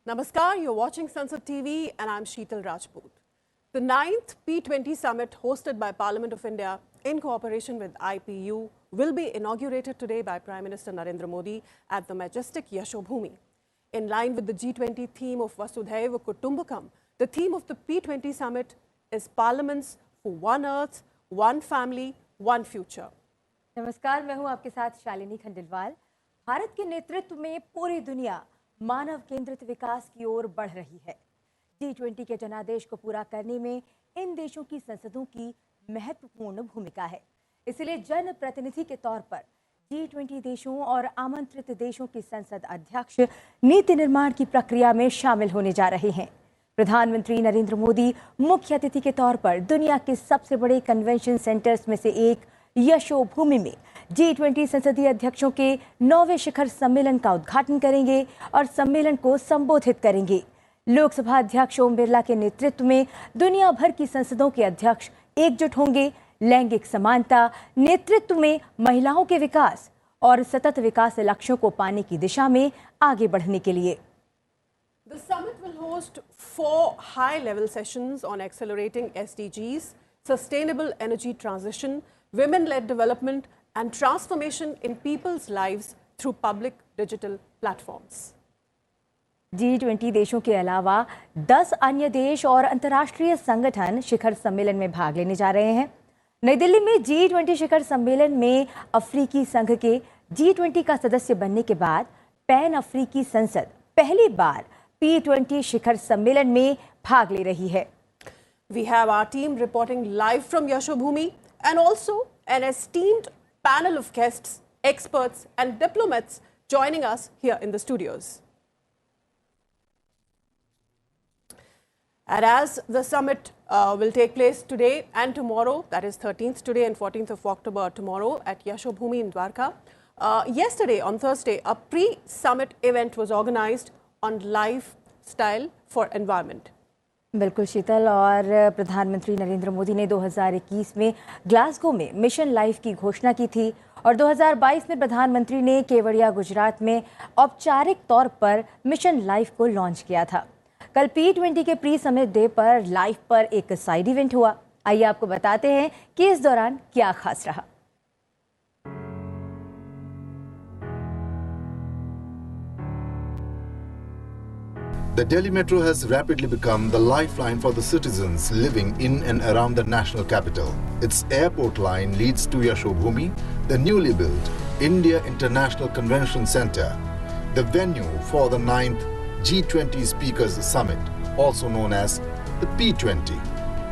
Namaskar, you're watching Sansad TV and I'm Sheetal Rajput. The 9th P20 summit hosted by Parliament of India in cooperation with IPU will be inaugurated today by Prime Minister Narendra Modi at the majestic Yashobhoomi. In line with the G20 theme of Vasudhaiva Kutumbakam, the theme of the P20 summit is Parliaments for One Earth, One Family, One Future. नमस्कार, मैं हूं आपके साथ शालिनी खंडेलवाल। भारत के नेतृत्व में पूरी दुनिया मानव केंद्रित विकास की ओर बढ़ रही है। G20 के जनादेश को पूरा करने में इन देशों की संसदों की महत्वपूर्ण भूमिका है। इसलिए जन प्रतिनिधि के तौर पर G20 देशों और आमंत्रित देशों की संसद अध्यक्ष नीति निर्माण की प्रक्रिया में शामिल होने जा रहे हैं। प्रधानमंत्री नरेंद्र मोदी मुख्य अतिथि के तौर पर दुनिया के सबसे बड़े कन्वेंशन सेंटर्स में से एक यशोभूमि में G20 संसदीय अध्यक्षों के 9वें शिखर सम्मेलन का उद्घाटन करेंगे और सम्मेलन को संबोधित करेंगे। लोकसभा अध्यक्ष ओम बिरला के नेतृत्व में दुनिया भर की संसदों के अध्यक्ष एकजुट होंगे लैंगिक समानता, नेतृत्व में महिलाओं के विकास और सतत विकास लक्ष्यों को पाने की दिशा में आगे बढ़ने के लिए। The summit will host 4 high-level sessions on accelerating SDGs, sustainable energy transition, women-led development and transformation in people's lives through public digital platforms. G20 देशों के अलावा 10 अन्य देश और अंतर्राष्ट्रीय संगठन शिखर सम्मेलन में भाग लेने जा रहे हैं। नई दिल्ली में G20 शिखर सम्मेलन में अफ्रीकी संघ के G20 का सदस्य बनने के बाद पैन अफ्रीकी संसद पहली बार P20 शिखर सम्मेलन में भाग ले रही है। We have our team reporting live from Yashobhoomi and also an esteemed panel of guests, experts and diplomats joining us here in the studios. And as the summit will take place today and tomorrow, that is 13th today and 14th of October tomorrow at Yashobhoomi in Dwarka. Yesterday on Thursday, a pre-summit event was organized on lifestyle for environment. बिल्कुल शीतल, और प्रधानमंत्री नरेंद्र मोदी ने 2021 में Glasgow में mission life की घोषणा की थी और 2022 में प्रधानमंत्री ने केवड़िया गुजरात में औपचारिक तौर पर मिशन लाइफ को लॉन्च किया था। कल P20 के प्री समिट डे पर लाइफ पर एक साइड इवेंट हुआ। आइए आपको बताते हैं कि इस दौरान क्या खास रहा। The Delhi Metro has rapidly become the lifeline for the citizens living in and around the national capital. Its airport line leads to Yashobhoomi, the newly built India International Convention Centre, the venue for the 9th G20 Speakers Summit, also known as the P20.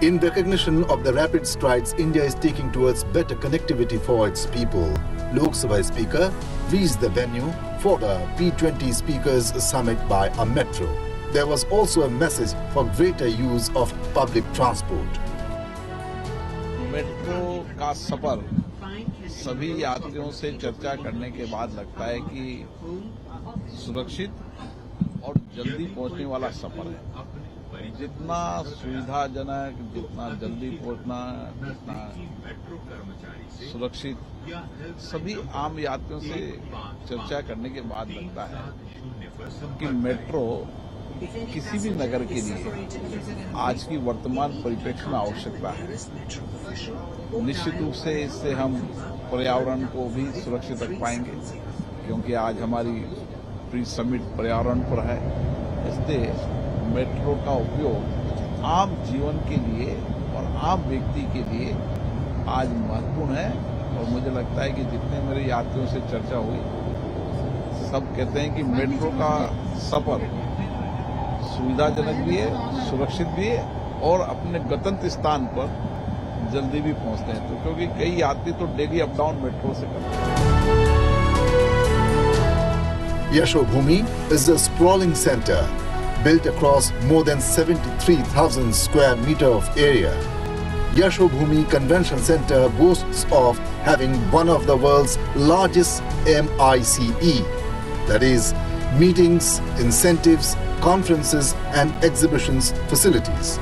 In recognition of the rapid strides India is taking towards better connectivity for its people, Lok Sabha Speaker reached the venue for the P20 Speakers Summit by a metro. There was also a message for greater use of public transport. Metro का सफर सभी यात्रियों से चर्चा करने के बाद लगता है कि सुरक्षित और जल्दी पहुंचने वाला सफर है। जितना सुविधाजनक, जितना जल्दी पहुंचना, जितना सुरक्षित, सभी आम यात्रियों से चर्चा करने के बाद लगता है कि मेट्रो किसी भी नगर के लिए आज की वर्तमान परिप्रेक्ष्य में आवश्यकता है। निश्चित रूप से इससे हम पर्यावरण को भी सुरक्षित रख पाएंगे, क्योंकि आज हमारी प्री समिट पर्यावरण पर है। इसलिए मेट्रो का उपयोग आम जीवन के लिए और आम व्यक्ति के लिए आज महत्वपूर्ण है। और मुझे लगता है कि जितने मेरे यात्रियों से चर्चा हुई, सब कहते हैं कि मेट्रो का सफर सुविधाजनक भी है, सुरक्षित भी है और अपने गंतव्य स्थान पर जल्दी भी पहुंचते हैं। तो क्योंकि कई यात्री तो डेली अप डाउन मेट्रो से करते हैं। Yashobhoomi is a sprawling center built across more than 73,000 square meter of area. Yashobhoomi Convention Center boasts of having one of the world's largest MICE, that is, meetings, incentives, conferences and exhibitions facilities.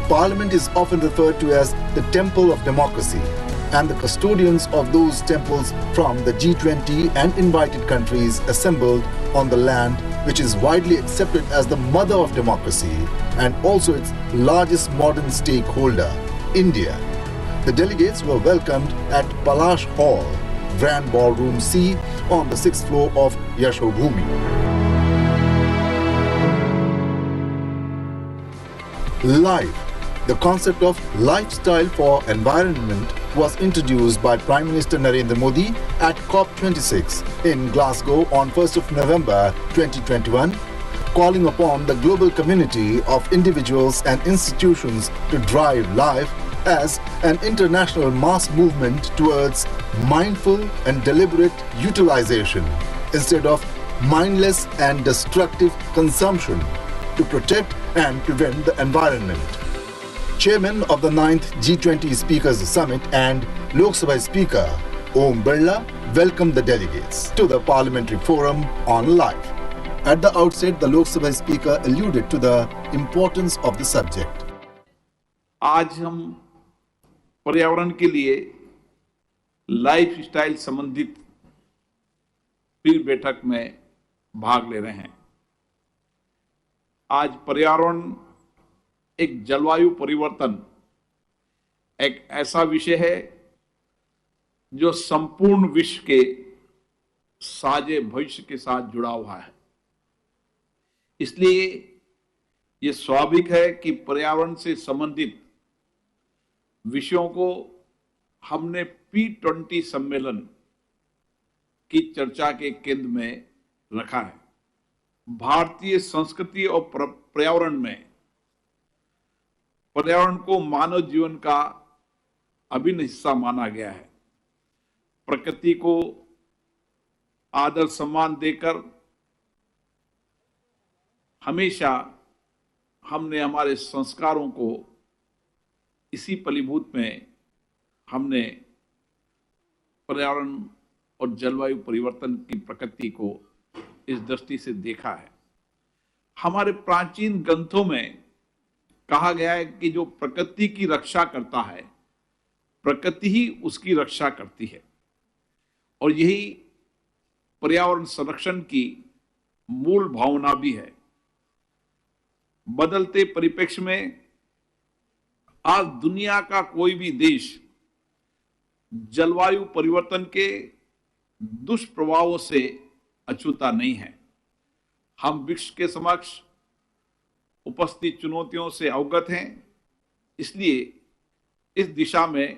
Parliament is often referred to as the Temple of Democracy, and the custodians of those temples from the G20 and invited countries assembled on the land which is widely accepted as the mother of democracy and also its largest modern stakeholder, India. The delegates were welcomed at Palash Hall, Grand Ballroom C, on the 6th floor of Yashobhumi. Life. The concept of lifestyle for environment was introduced by Prime Minister Narendra Modi at COP26 in Glasgow on 1st of November 2021, calling upon the global community of individuals and institutions to drive life as an international mass movement towards mindful and deliberate utilization instead of mindless and destructive consumption to protect and prevent the environment. Chairman of the 9th G20 Speakers Summit and Lok Sabha Speaker Om Birla welcomed the delegates to the Parliamentary Forum on Life. At the outset, the Lok Sabha Speaker alluded to the importance of the subject. आज हम पर्यावरण के लिए life style संबंधित पीर बैठक में भाग ले रहे हैं। आज पर्यावरण एक जलवायु परिवर्तन एक ऐसा विषय है जो संपूर्ण विश्व के साझे भविष्य के साथ जुड़ा हुआ है। इसलिए ये स्वाभाविक है कि पर्यावरण से संबंधित विषयों को हमने P20 सम्मेलन की चर्चा के केंद्र में रखा है। भारतीय संस्कृति और पर्यावरण में पर्यावरण को मानव जीवन का अभिन्न हिस्सा माना गया है। प्रकृति को आदर सम्मान देकर हमेशा हमने हमारे संस्कारों को इसी फलीभूत में हमने पर्यावरण और जलवायु परिवर्तन की प्रकृति को इस दृष्टि से देखा है। हमारे प्राचीन ग्रंथों में कहा गया है कि जो प्रकृति की रक्षा करता है, प्रकृति ही उसकी रक्षा करती है, और यही पर्यावरण संरक्षण की मूल भावना भी है। बदलते परिप्रेक्ष्य में आज दुनिया का कोई भी देश जलवायु परिवर्तन के दुष्प्रभावों से अछूता नहीं है। हम विश्व के समक्ष उपस्थित चुनौतियों से अवगत हैं, इसलिए इस दिशा में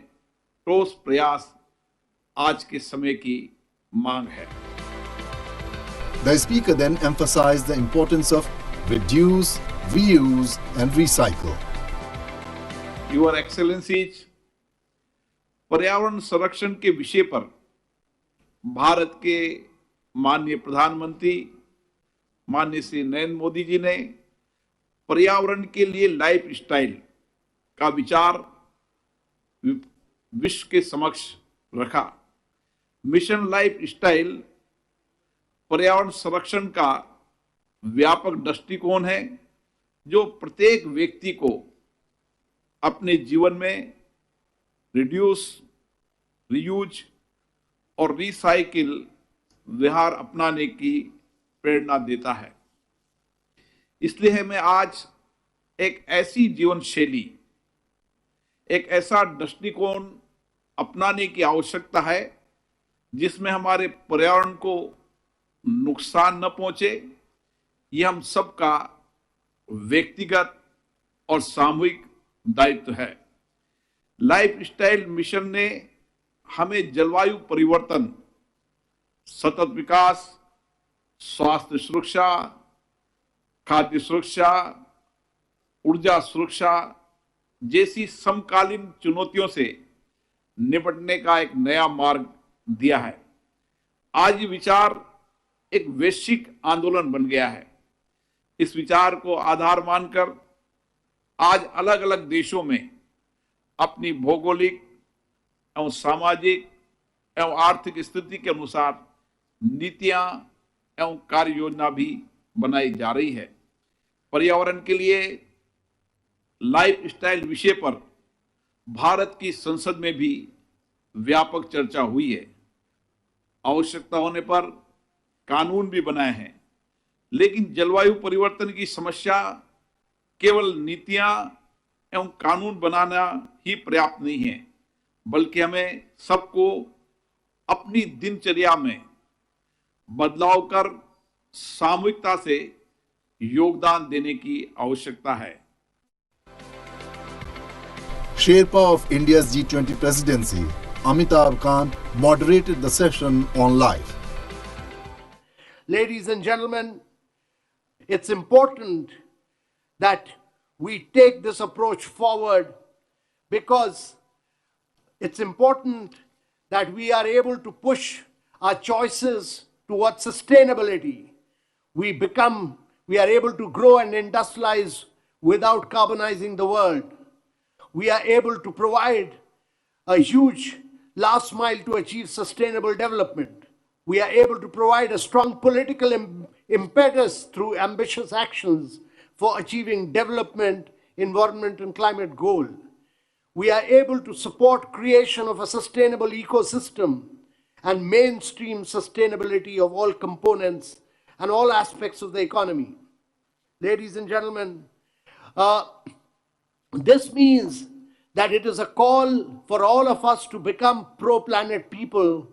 ठोस प्रयास आज के समय की मांग है। The speaker then emphasized the importance of reduce, reuse and recycle. Your Excellencies, पर्यावरण संरक्षण के विषय पर भारत के माननीय प्रधानमंत्री माननीय श्री नरेंद्र मोदी जी ने पर्यावरण के लिए लाइफ स्टाइल का विचार विश्व के समक्ष रखा। मिशन लाइफ स्टाइल पर्यावरण संरक्षण का व्यापक दृष्टिकोण है जो प्रत्येक व्यक्ति को अपने जीवन में रिड्यूस, रीयूज और रिसाइकिल व्यवहार अपनाने की प्रेरणा देता है। इसलिए मैं आज एक ऐसी जीवन शैली, एक ऐसा दृष्टिकोण अपनाने की आवश्यकता है जिसमें हमारे पर्यावरण को नुकसान न पहुंचे। यह हम सबका व्यक्तिगत और सामूहिक दायित्व है। लाइफ स्टाइल मिशन ने हमें जलवायु परिवर्तन, सतत विकास, स्वास्थ्य सुरक्षा, खाद्य सुरक्षा, ऊर्जा सुरक्षा जैसी समकालीन चुनौतियों से निपटने का एक नया मार्ग दिया है। आज ये विचार एक वैश्विक आंदोलन बन गया है। इस विचार को आधार मानकर आज अलग अलग देशों में अपनी भौगोलिक एवं सामाजिक एवं आर्थिक स्थिति के अनुसार नीतियां एवं कार्य योजना भी बनाई जा रही है। पर्यावरण के लिए लाइफ स्टाइल विषय पर भारत की संसद में भी व्यापक चर्चा हुई है। आवश्यकता होने पर कानून भी बनाए हैं, लेकिन जलवायु परिवर्तन की समस्या केवल नीतियां एवं कानून बनाना ही पर्याप्त नहीं है, बल्कि हमें सबको अपनी दिनचर्या में बदलाव कर सामूहिकता से योगदान देने की आवश्यकता है। Sherpa of India's G20 presidency, Amitabh Kant, moderated the session on life. Ladies and gentlemen, it's important that we take this approach forward, because it's important that we are able to push our choices towards sustainability. We are able to grow and industrialize without carbonizing the world. We are able to provide a huge last mile to achieve sustainable development. We are able to provide a strong political impetus through ambitious actions for achieving development, environment, and climate goal. We are able to support creation of a sustainable ecosystem and mainstream sustainability of all components and all aspects of the economy. Ladies and gentlemen, this means that it is a call for all of us to become pro-planet people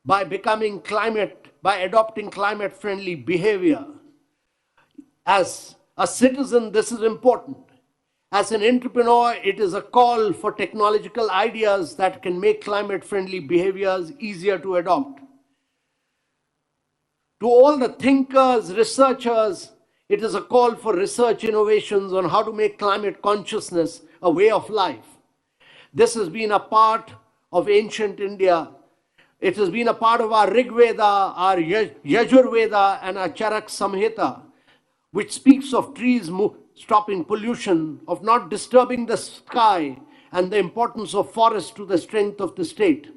by adopting climate-friendly behavior. As a citizen, this is important. As an entrepreneur, it is a call for technological ideas that can make climate-friendly behaviors easier to adopt. To all the thinkers, researchers, it is a call for research innovations on how to make climate consciousness a way of life. This has been a part of ancient India. It has been a part of our Rig Veda, our Yajur Veda, and our Charak Samhita, which speaks of trees stopping pollution, of not disturbing the sky, and the importance of forests to the strength of the state.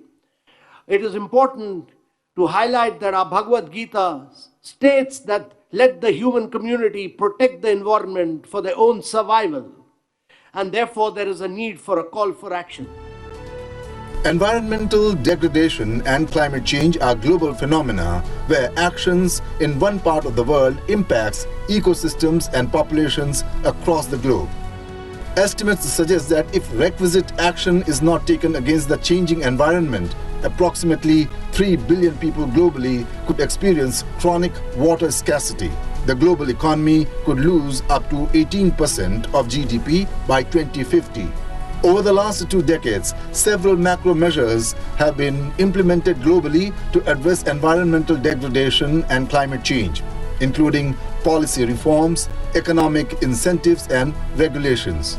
It is important to highlight that our Bhagavad Gita states that let the human community protect the environment for their own survival, and therefore there is a need for a call for action. Environmental degradation and climate change are global phenomena where actions in one part of the world impacts ecosystems and populations across the globe. Estimates suggest that if requisite action is not taken against the changing environment, approximately 3 billion people globally could experience chronic water scarcity. The global economy could lose up to 18% of GDP by 2050. Over the last 2 decades, several macro measures have been implemented globally to address environmental degradation and climate change, including policy reforms, economic incentives, and regulations.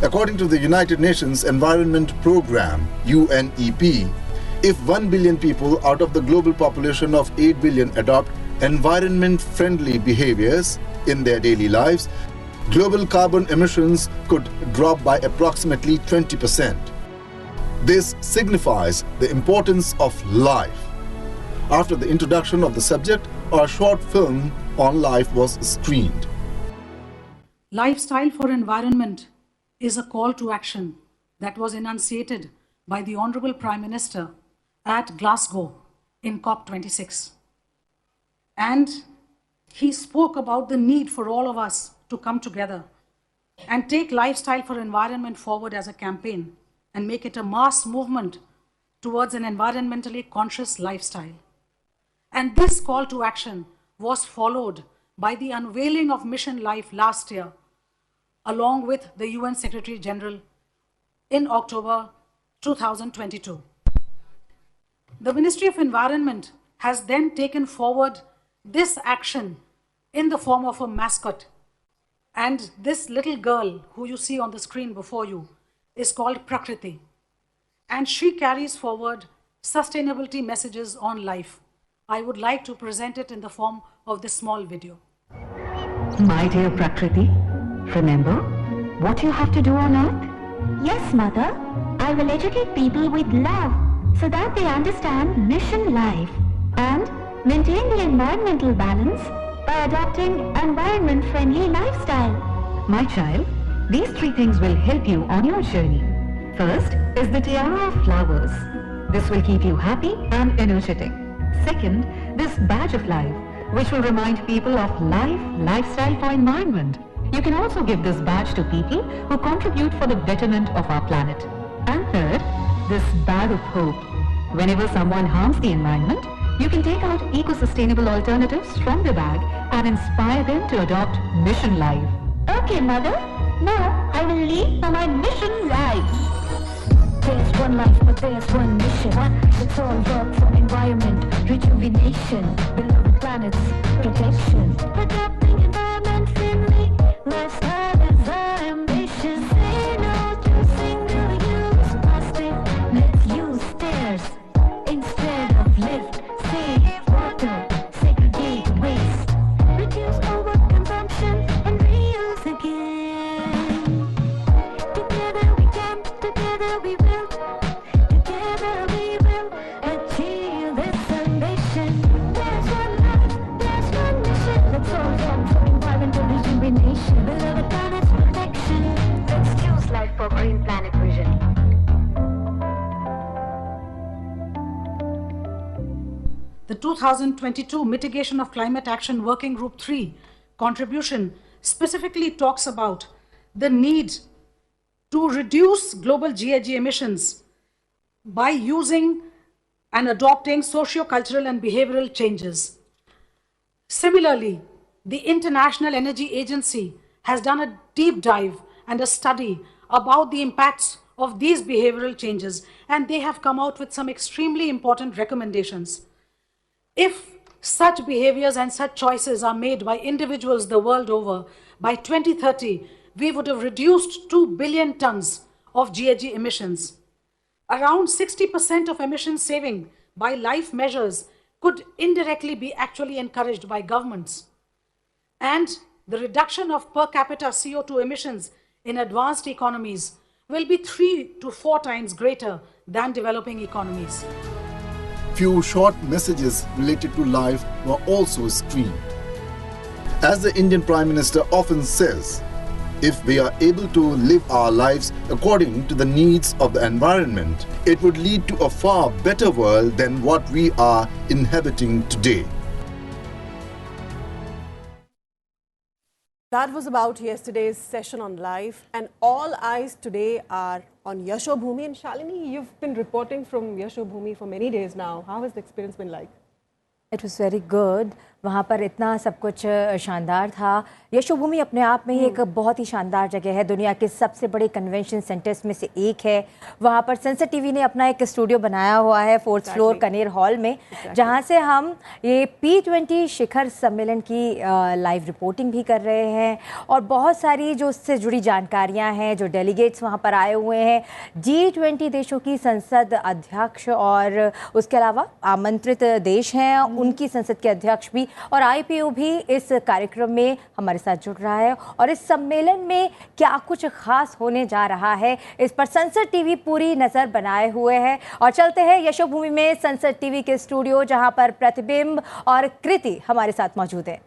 According to the United Nations Environment Programme, UNEP, if 1 billion people out of the global population of 8 billion adopt environment-friendly behaviors in their daily lives, global carbon emissions could drop by approximately 20%. This signifies the importance of life. After the introduction of the subject, a short film on life was screened. Lifestyle for Environment is a call to action that was enunciated by the Honourable Prime Minister at Glasgow in COP26. And he spoke about the need for all of us to come together and take Lifestyle for Environment forward as a campaign and make it a mass movement towards an environmentally conscious lifestyle. And this call to action was followed by the unveiling of Mission Life last year, along with the UN Secretary General in October 2022. The Ministry of Environment has then taken forward this action in the form of a mascot. And this little girl who you see on the screen before you is called Prakriti. And she carries forward sustainability messages on life. I would like to present it in the form of this small video. My dear Prakriti, remember what you have to do on earth? Yes, Mother. I will educate people with love so that they understand mission life and maintain the environmental balance by adopting environment-friendly lifestyle. My child, these 3 things will help you on your journey. First is the tiara of flowers. This will keep you happy and energetic. Second, this badge of life which will remind people of lifestyle for environment. You can also give this badge to people who contribute for the betterment of our planet. And third, this bag of hope. Whenever someone harms the environment, you can take out eco-sustainable alternatives from the bag and inspire them to adopt Mission Life. Okay, Mother. Now I will leave for my mission life. There's one life, but there's one mission. Let's all work for environment, rejuvenation, beloved planet's protection. Adopting environment-friendly lifestyle is our ambition. Say no to single-use plastic. Let's use stairs instead of lift. Save water, segregate waste, reduce overconsumption and reuse again. Together we can, together we will, together we will achieve this ambition. There's one life, there's one mission. Let's all work for environmental rejuvenation, beloved planet's protection. Let's use life for green planet vision. The 2022 Mitigation of Climate Action Working Group 3 contribution specifically talks about the need to reduce global GHG emissions by using and adopting socio-cultural and behavioral changes. Similarly, the International Energy Agency has done a deep dive and a study about the impacts of these behavioral changes, and they have come out with some extremely important recommendations. If such behaviors and such choices are made by individuals the world over, by 2030, we would have reduced 2 billion tons of GHG emissions. Around 60% of emission saving by life measures could indirectly be actually encouraged by governments. And the reduction of per capita CO2 emissions in advanced economies will be 3 to 4 times greater than developing economies. Few short messages related to life were also streamed. As the Indian Prime Minister often says, if we are able to live our lives according to the needs of the environment, it would lead to a far better world than what we are inhabiting today. That was about yesterday's session on life, and all eyes today are on Yashobhoomi. And Shalini, you've been reporting from Yashobhoomi for many days now. How has the experience been like? It was very good. वहाँ पर इतना सब कुछ शानदार था। यशोभूमि अपने आप में ही एक बहुत ही शानदार जगह है, दुनिया के सबसे बड़े कन्वेंशन सेंटर्स में से एक है। वहाँ पर सेंसर टीवी ने अपना एक स्टूडियो बनाया हुआ है 4th फ्लोर कनेर हॉल में, जहाँ से हम ये P20 शिखर सम्मेलन की लाइव रिपोर्टिंग भी कर रहे हैं और बहुत सारी जो उससे जुड़ी जानकारियाँ हैं, जो डेलीगेट्स वहाँ पर आए हुए हैं, G20 देशों की संसद अध्यक्ष और उसके अलावा आमंत्रित देश हैं, उनकी संसद के अध्यक्ष भी और IPU भी इस कार्यक्रम में हमारे साथ जुड़ रहा है। और इस सम्मेलन में क्या कुछ खास होने जा रहा है, इस पर संसद टीवी पूरी नज़र बनाए हुए है। और चलते हैं यशोभूमि में संसद टीवी के स्टूडियो, जहां पर प्रतिबिंब और कृति हमारे साथ मौजूद है।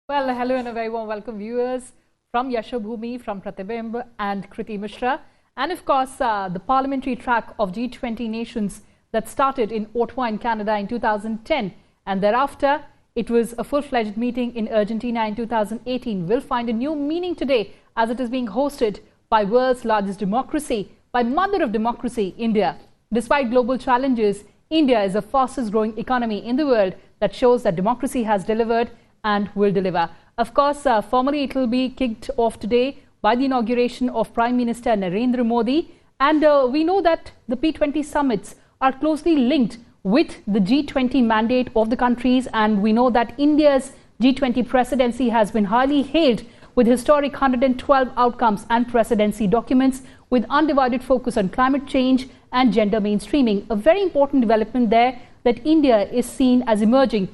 Well, hello and a very warm welcome, viewers, from Yashobhoomi, from Pratibimb and Kriti Mishra. And of course, the parliamentary track of G20 nations that started in Ottawa in Canada in 2010. And thereafter, it was a full-fledged meeting in Argentina in 2018. Will find a new meaning today as it is being hosted by world's largest democracy, by mother of democracy, India. Despite global challenges, India is the fastest growing economy in the world that shows that democracy has delivered and will deliver. Of course, formally it will be kicked off today by the inauguration of Prime Minister Narendra Modi. And we know that the P20 summits are closely linked with the G20 mandate of the countries. And we know that India's G20 presidency has been highly hailed with historic 112 outcomes and presidency documents with undivided focus on climate change and gender mainstreaming. A very important development there that India is seen as emerging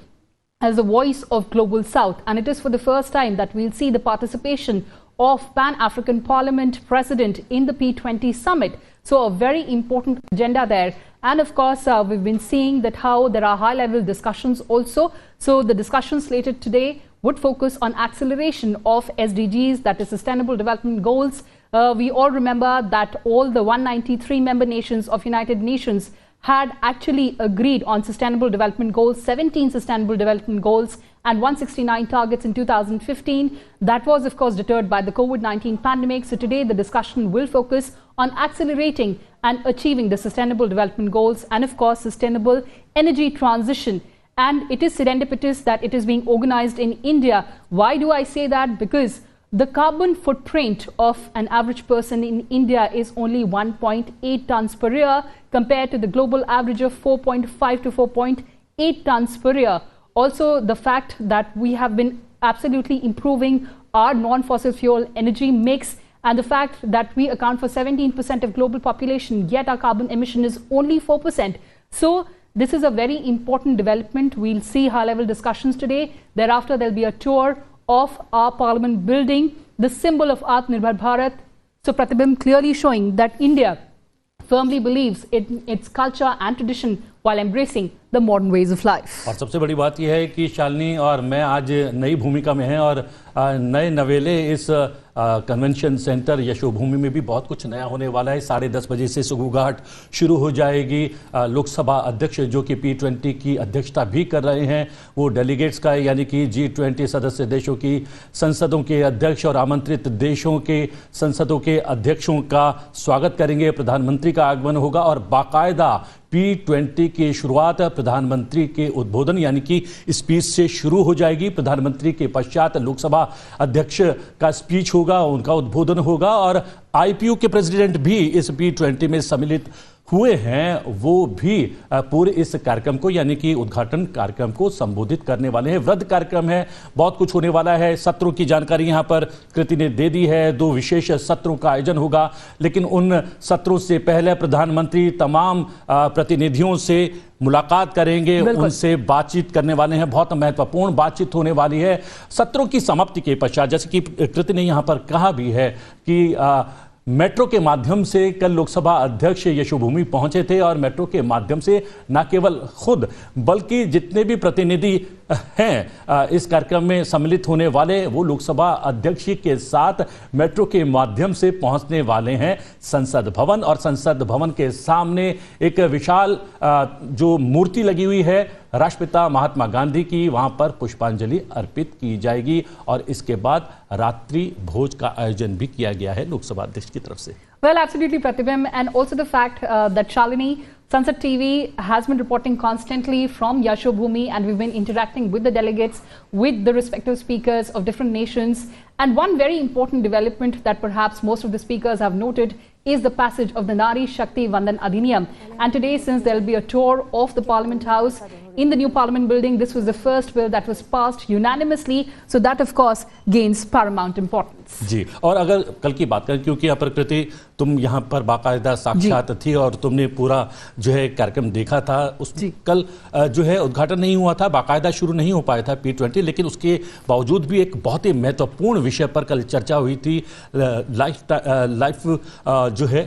as the voice of Global South. And it is for the first time that we'll see the participation of Pan-African Parliament President in the P20 summit. So a very important agenda there. And of course, we've been seeing that how there are high-level discussions also. So the discussions slated today would focus on acceleration of SDGs, that is Sustainable Development Goals, We all remember that all the 193 member nations of United Nations had actually agreed on sustainable development goals, 17 sustainable development goals and 169 targets in 2015. That was, of course, deterred by the COVID-19 pandemic. So today the discussion will focus on accelerating and achieving the sustainable development goals and, of course, sustainable energy transition. And it is serendipitous that it is being organized in India. Why do I say that? Because the carbon footprint of an average person in India is only 1.8 tons per year compared to the global average of 4.5 to 4.8 tons per year. Also, the fact that we have been absolutely improving our non-fossil fuel energy mix, and the fact that we account for 17% of global population, yet our carbon emission is only 4%. So this is a very important development. We'll see high-level discussions today. Thereafter, there'll be a tour of our parliament building, the symbol of Atmanirbhar Bharat. So Pratibimb clearly showing that India firmly believes in its culture and tradition while embracing the modern ways of life. और सबसे बड़ी बात यह है कि शालिनी और मैं आज नई भूमिका में हैं और नए नवेले इस कन्वेंशन सेंटर यशोभूमि में भी बहुत कुछ नया होने वाला है। 10:30 बजे से सुगुगाहट शुरू हो जाएगी। लोकसभा अध्यक्ष जो कि P20 की अध्यक्षता भी कर रहे हैं, वो डेलीगेट्स का यानी कि G20 सदस्य देशों की संसदों के अध्यक्ष और आमंत्रित देशों के संसदों के अध्यक्षों का स्वागत करेंगे। प्रधानमंत्री का आगमन होगा और बाकायदा P20 की शुरुआत प्रधानमंत्री के उद्बोधन यानी कि स्पीच से शुरू हो जाएगी। प्रधानमंत्री के पश्चात लोकसभा अध्यक्ष का स्पीच होगा, उनका उद्बोधन होगा और IPU के प्रेसिडेंट भी इस P20 में सम्मिलित हुए हैं, वो भी पूरे इस कार्यक्रम को यानी कि उद्घाटन कार्यक्रम को संबोधित करने वाले हैं। वृहद कार्यक्रम है, बहुत कुछ होने वाला है। सत्रों की जानकारी यहां पर कृति ने दे दी है। 2 विशेष सत्रों का आयोजन होगा, लेकिन उन सत्रों से पहले प्रधानमंत्री तमाम प्रतिनिधियों से मुलाकात करेंगे, उनसे बातचीत करने वाले हैं। बहुत महत्वपूर्ण बातचीत होने वाली है। सत्रों की समाप्ति के पश्चात, जैसे कि कृति ने यहां पर कहा भी है कि मेट्रो के माध्यम से कल लोकसभा अध्यक्ष यशोभूमि पहुंचे थे और मेट्रो के माध्यम से न केवल खुद बल्कि जितने भी प्रतिनिधि हैं इस कार्यक्रम में सम्मिलित होने वाले, वो लोकसभा अध्यक्ष के साथ मेट्रो के माध्यम से पहुंचने वाले हैं संसद भवन। और संसद भवन के सामने एक विशाल जो मूर्ति लगी हुई है राष्ट्रपिता महात्मा गांधी की, वहां पर पुष्पांजलि अर्पित की जाएगी और इसके बाद रात्रि भोज का आयोजन भी किया गया है लोकसभा अध्यक्ष की तरफ से। Well, absolutely, Pratibimb, and also the fact that Shalini, Sansad TV has been reporting constantly from Yashobhumi, and we've been interacting with the delegates, with the respective speakers of different nations. And one very important development that perhaps most of the speakers have noted is the passage of the Nari Shakti Vandan Adhiniyam. And today, since there will be a tour of the Parliament House in the new Parliament building, this was the first bill that was passed unanimously. So that, of course, gains paramount importance. जी, और अगर कल की बात करें, क्योंकि यहाँ पर कृति तुम यहाँ पर बाकायदा साक्षात थी और तुमने पूरा जो है कार्यक्रम देखा था, उस कल जो है उद्घाटन नहीं हुआ था, बाकायदा शुरू नहीं हो पाया था P20, लेकिन उसके बावजूद भी एक बहुत ही महत्वपूर्ण विषय पर कल चर्चा हुई थी। लाइफ जो है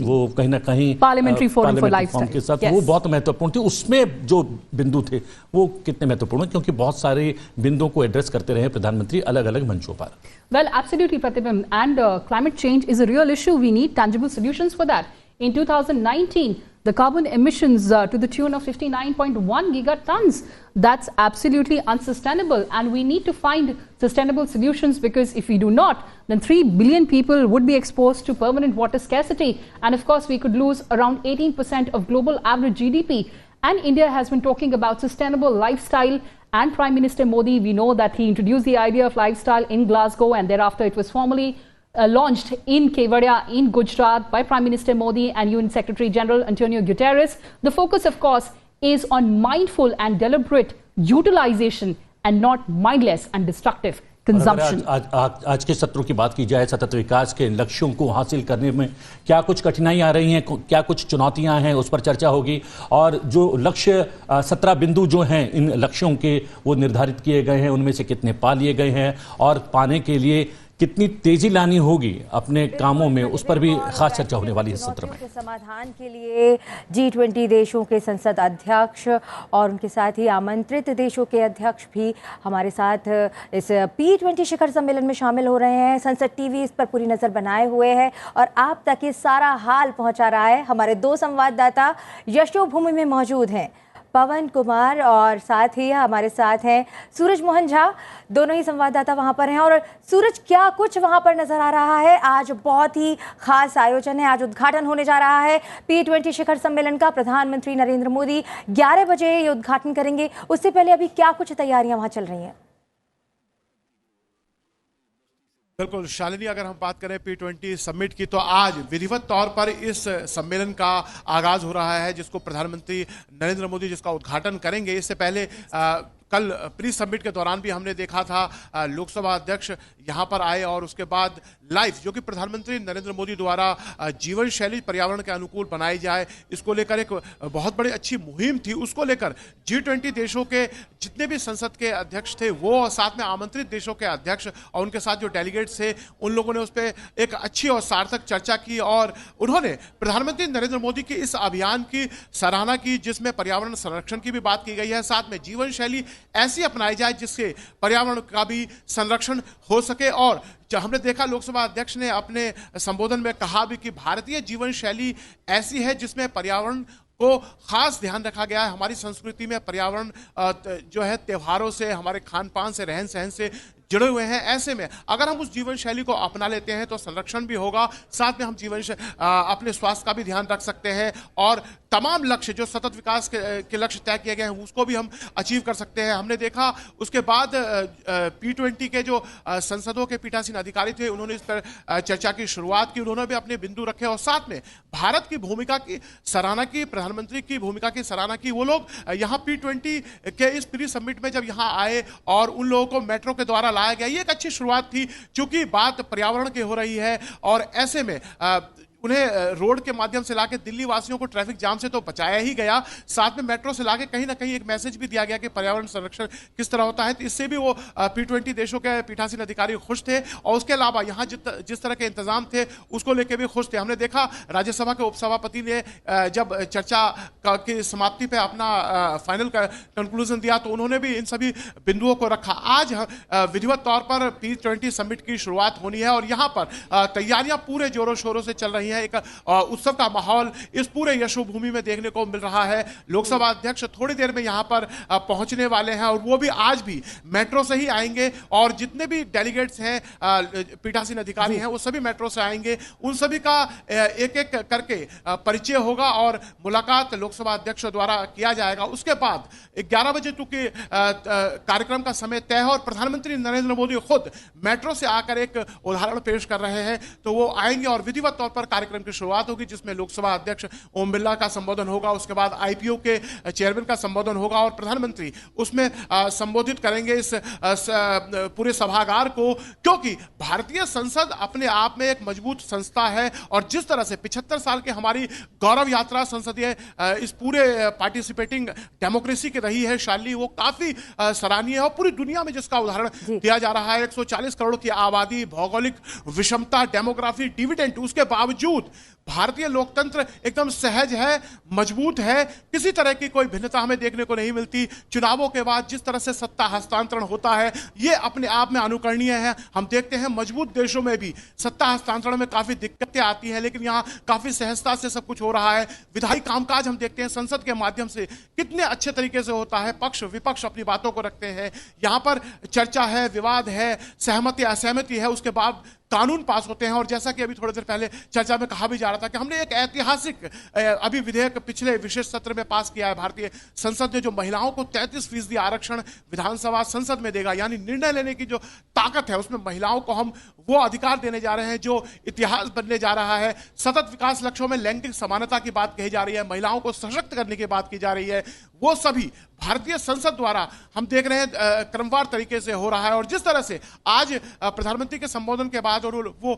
वो कहीं ना कहीं पार्लियामेंट्री फोरम फॉर लाइफस्टाइल के साथ वो बहुत महत्वपूर्ण थी। उसमें जो बिंदु थे वो कितने महत्वपूर्ण, क्योंकि बहुत सारे बिंदुओं को एड्रेस करते रहे प्रधानमंत्री अलग अलग मंचों पर। Well, absolutely, Pratibimb, and climate change is a real issue. We need tangible solutions for that. In 2019, the carbon emissions to the tune of 59.1 gigatons, that's absolutely unsustainable, and we need to find sustainable solutions, because if we do not, then 3 billion people would be exposed to permanent water scarcity, and of course we could lose around 18% of global average GDP. And India has been talking about sustainable lifestyle, and Prime Minister Modi, we know that he introduced the idea of lifestyle in Glasgow, and thereafter it was formally launched in Kevadia in Gujarat by Prime Minister Modi and UN Secretary General Antonio Guterres. The focus, of course, is on mindful and deliberate utilization and not mindless and destructive consumption. आज के सत्रों की बात की जाए, सतत विकास के लक्ष्यों को हासिल करने में क्या कुछ कठिनाइयां आ रही हैं, क्या कुछ चुनौतियां हैं, उस पर चर्चा होगी। और जो लक्ष्य 17 बिंदु जो हैं इन लक्ष्यों के वो निर्धारित किए गए हैं, उनमें से कितने पा लिए गए हैं और पाने के लिए कितनी तेजी लानी होगी अपने कामों में, उस पर भी खास चर्चा होने वाली है इस सत्र में। समाधान के लिए G20 देशों के संसद अध्यक्ष और उनके साथ ही आमंत्रित देशों के अध्यक्ष भी हमारे साथ इस P20 शिखर सम्मेलन में शामिल हो रहे हैं। संसद टीवी इस पर पूरी नजर बनाए हुए है और आप तक ये सारा हाल पहुंचा रहा है। हमारे 2 संवाददाता यशोभूमि में मौजूद हैं, पवन कुमार और साथ ही हमारे साथ हैं सूरज मोहन झा। दोनों ही संवाददाता वहां पर हैं। और सूरज, क्या कुछ वहां पर नजर आ रहा है? आज बहुत ही खास आयोजन है, आज उद्घाटन होने जा रहा है P20 शिखर सम्मेलन का। प्रधानमंत्री नरेंद्र मोदी 11 बजे ये उद्घाटन करेंगे। उससे पहले अभी क्या कुछ तैयारियां वहां चल रही हैं? बिल्कुल शालिनी, अगर हम बात करें P20 समिट की, तो आज विधिवत तौर पर इस सम्मेलन का आगाज हो रहा है, जिसको प्रधानमंत्री नरेंद्र मोदी जिसका उद्घाटन करेंगे। इससे पहले कल प्री समिट के दौरान भी हमने देखा था लोकसभा अध्यक्ष यहां पर आए और उसके बाद लाइफ जो कि प्रधानमंत्री नरेंद्र मोदी द्वारा जीवन शैली पर्यावरण के अनुकूल बनाई जाए, इसको लेकर एक बहुत बड़ी अच्छी मुहिम थी। उसको लेकर G20 देशों के जितने भी संसद के अध्यक्ष थे वो, और साथ में आमंत्रित देशों के अध्यक्ष और उनके साथ जो डेलीगेट्स थे, उन लोगों ने उस पर एक अच्छी और सार्थक चर्चा की और उन्होंने प्रधानमंत्री नरेंद्र मोदी की इस अभियान की सराहना की, जिसमें पर्यावरण संरक्षण की भी बात की गई है, साथ में जीवन शैली ऐसी अपनाई जाए जिससे पर्यावरण का भी संरक्षण हो सके। और हमने देखा लोकसभा अध्यक्ष ने अपने संबोधन में कहा भी कि भारतीय जीवन शैली ऐसी है जिसमें पर्यावरण को खास ध्यान रखा गया है। हमारी संस्कृति में पर्यावरण जो है त्योहारों से, हमारे खान पान से, रहन सहन से जुड़े हुए हैं। ऐसे में अगर हम उस जीवन शैली को अपना लेते हैं तो संरक्षण भी होगा, साथ में हम अपने स्वास्थ्य का भी ध्यान रख सकते हैं और तमाम लक्ष्य जो सतत विकास के लक्ष्य तय किए गए हैं उसको भी हम अचीव कर सकते हैं। हमने देखा उसके बाद P20 के जो संसदों के पीठासीन अधिकारी थे, उन्होंने इस पर चर्चा की शुरुआत की। उन्होंने भी अपने बिंदु रखे और साथ में भारत की भूमिका की सराहना की, प्रधानमंत्री की भूमिका की सराहना की। वो लोग यहाँ P20 के इस प्री समिट में जब यहाँ आए और उन लोगों को मेट्रो के द्वारा लाया गया, ये एक अच्छी शुरुआत थी, क्योंकि बात पर्यावरण की हो रही है और ऐसे में उन्हें रोड के माध्यम से लाके दिल्ली वासियों को ट्रैफिक जाम से तो बचाया ही गया, साथ में मेट्रो से लाके कहीं ना कहीं एक मैसेज भी दिया गया कि पर्यावरण संरक्षण किस तरह होता है। तो इससे भी वो P20 देशों के पीठासीन अधिकारी खुश थे और उसके अलावा यहाँ जिस तरह के इंतजाम थे उसको लेकर भी खुश थे। हमने देखा राज्यसभा के उपसभापति ने जब चर्चा की समाप्ति पे अपना फाइनल कंक्लूजन दिया तो उन्होंने भी इन सभी बिंदुओं को रखा। आज विधिवत तौर पर P20 समिट की शुरुआत होनी है और यहाँ पर तैयारियां पूरे जोरों शोरों से चल रही है। एक उत्सव का माहौल इस पूरे यशोभूमि में देखने को मिल रहा है। लोकसभा अध्यक्ष थोड़ी देर में यहां पर पहुंचने वाले हैं और वो भी आज भी मेट्रो से ही आएंगे और जितने भी डेलीगेट्स हैं, पीठासीन अधिकारी हैं, वो सभी मेट्रो से आएंगे। उन सभी का एक एक करके परिचय होगा और मुलाकात लोकसभा अध्यक्ष द्वारा किया जाएगा। उसके बाद 11 बजे चूंकि कार्यक्रम का समय तय है और प्रधानमंत्री नरेंद्र मोदी खुद मेट्रो से आकर एक उदाहरण पेश कर रहे हैं, तो वो आएंगे और विधिवत तौर पर कार्यक्रम की शुरुआत होगी, जिसमें लोकसभा अध्यक्ष ओम बिरला का संबोधन होगा। उसके बाद IPO के चेयरमैन का संबोधन होगा और प्रधानमंत्री उसमें संबोधित करेंगे इस पूरे सभागार को, क्योंकि भारतीय संसद अपने आप में एक मजबूत संस्था है और जिस तरह से 75 साल की हमारी गौरव यात्रा संसदीय इस पूरे पार्टिसिपेटिंग डेमोक्रेसी की रही है शाली, वो काफी सराहनीय है और पूरी दुनिया में जिसका उदाहरण दिया जा रहा है। 140 करोड़ की आबादी, भौगोलिक विषमता, डेमोग्राफी डिविडेंड, उसके बावजूद भारतीय लोकतंत्र एकदम सहज है, मजबूत है, किसी तरह की कोई भिन्नता हमें देखने को नहीं मिलती। चुनावों के बाद जिस तरह से सत्ता हस्तांतरण होता है ये अपने आप में अनुकरणीय है। हम देखते हैं मजबूत देशों में भी सत्ता हस्तांतरण में काफी दिक्कतें आती हैं, लेकिन यहाँ काफी सहजता से सब कुछ हो रहा है। विधायी कामकाज हम देखते हैं संसद के माध्यम से कितने अच्छे तरीके से होता है, पक्ष विपक्ष अपनी बातों को रखते हैं, यहाँ पर चर्चा है, विवाद है, सहमति असहमति है, उसके बाद कानून पास होते हैं। और जैसा कि अभी थोड़ी देर पहले चर्चा में कहा भी जा रहा था कि हमने एक ऐतिहासिक अभी विधेयक पिछले विशेष सत्र में पास किया है। भारतीय संसद ने जो महिलाओं को 33% आरक्षण विधानसभा संसद में देगा, यानी निर्णय लेने की जो ताकत है उसमें महिलाओं को हम वो अधिकार देने जा रहे हैं जो इतिहास बनने जा रहा है। सतत विकास लक्ष्यों में लैंगिक समानता की बात कही जा रही है, महिलाओं को सशक्त करने की बात की जा रही है, वो सभी भारतीय संसद द्वारा हम देख रहे हैं क्रमवार तरीके से हो रहा है। और जिस तरह से आज प्रधानमंत्री के संबोधन के बाद और वो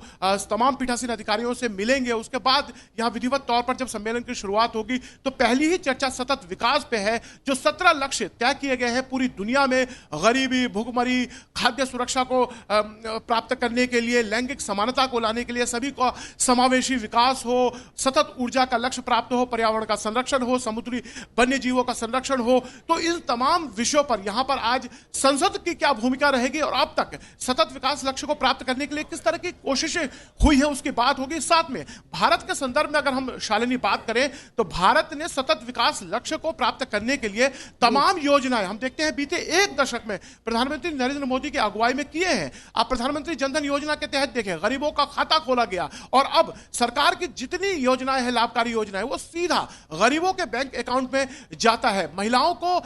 तमाम पीठासीन अधिकारियों से मिलेंगे, उसके बाद यहाँ विधिवत तौर पर जब सम्मेलन की शुरुआत होगी तो पहली ही चर्चा सतत विकास पे है। जो 17 लक्ष्य तय किए गए हैं पूरी दुनिया में, गरीबी, भुखमरी, खाद्य सुरक्षा को प्राप्त करने के लिए, लैंगिक समानता को लाने के लिए, सभी को समावेशी विकास हो, सतत ऊर्जा का लक्ष्य प्राप्त हो, पर्यावरण का संरक्षण हो, समुद्री वन्य जीवों का संरक्षण हो, तो इन तमाम विषयों पर यहां पर आज संसद की क्या भूमिका रहेगी और अब तक सतत विकास लक्ष्य को प्राप्त करने के लिए किस तरह की कोशिशें हुई है उसकी बात होगी। साथ में भारत के संदर्भ में अगर हम शालिनी बात करें तो भारत ने सतत विकास लक्ष्य को प्राप्त करने के लिए तमाम योजनाएं हम देखते हैं बीते एक दशक में प्रधानमंत्री नरेंद्र मोदी की अगुवाई में किए हैं। आप प्रधानमंत्री जनधन योजना के तहत देखें, गरीबों का खाता खोला गया और अब सरकार की जितनी योजनाएं हैं, लाभकारी योजनाएं, वो सीधा गरीबों के बैंक अकाउंट में जाता है। महिलाओं को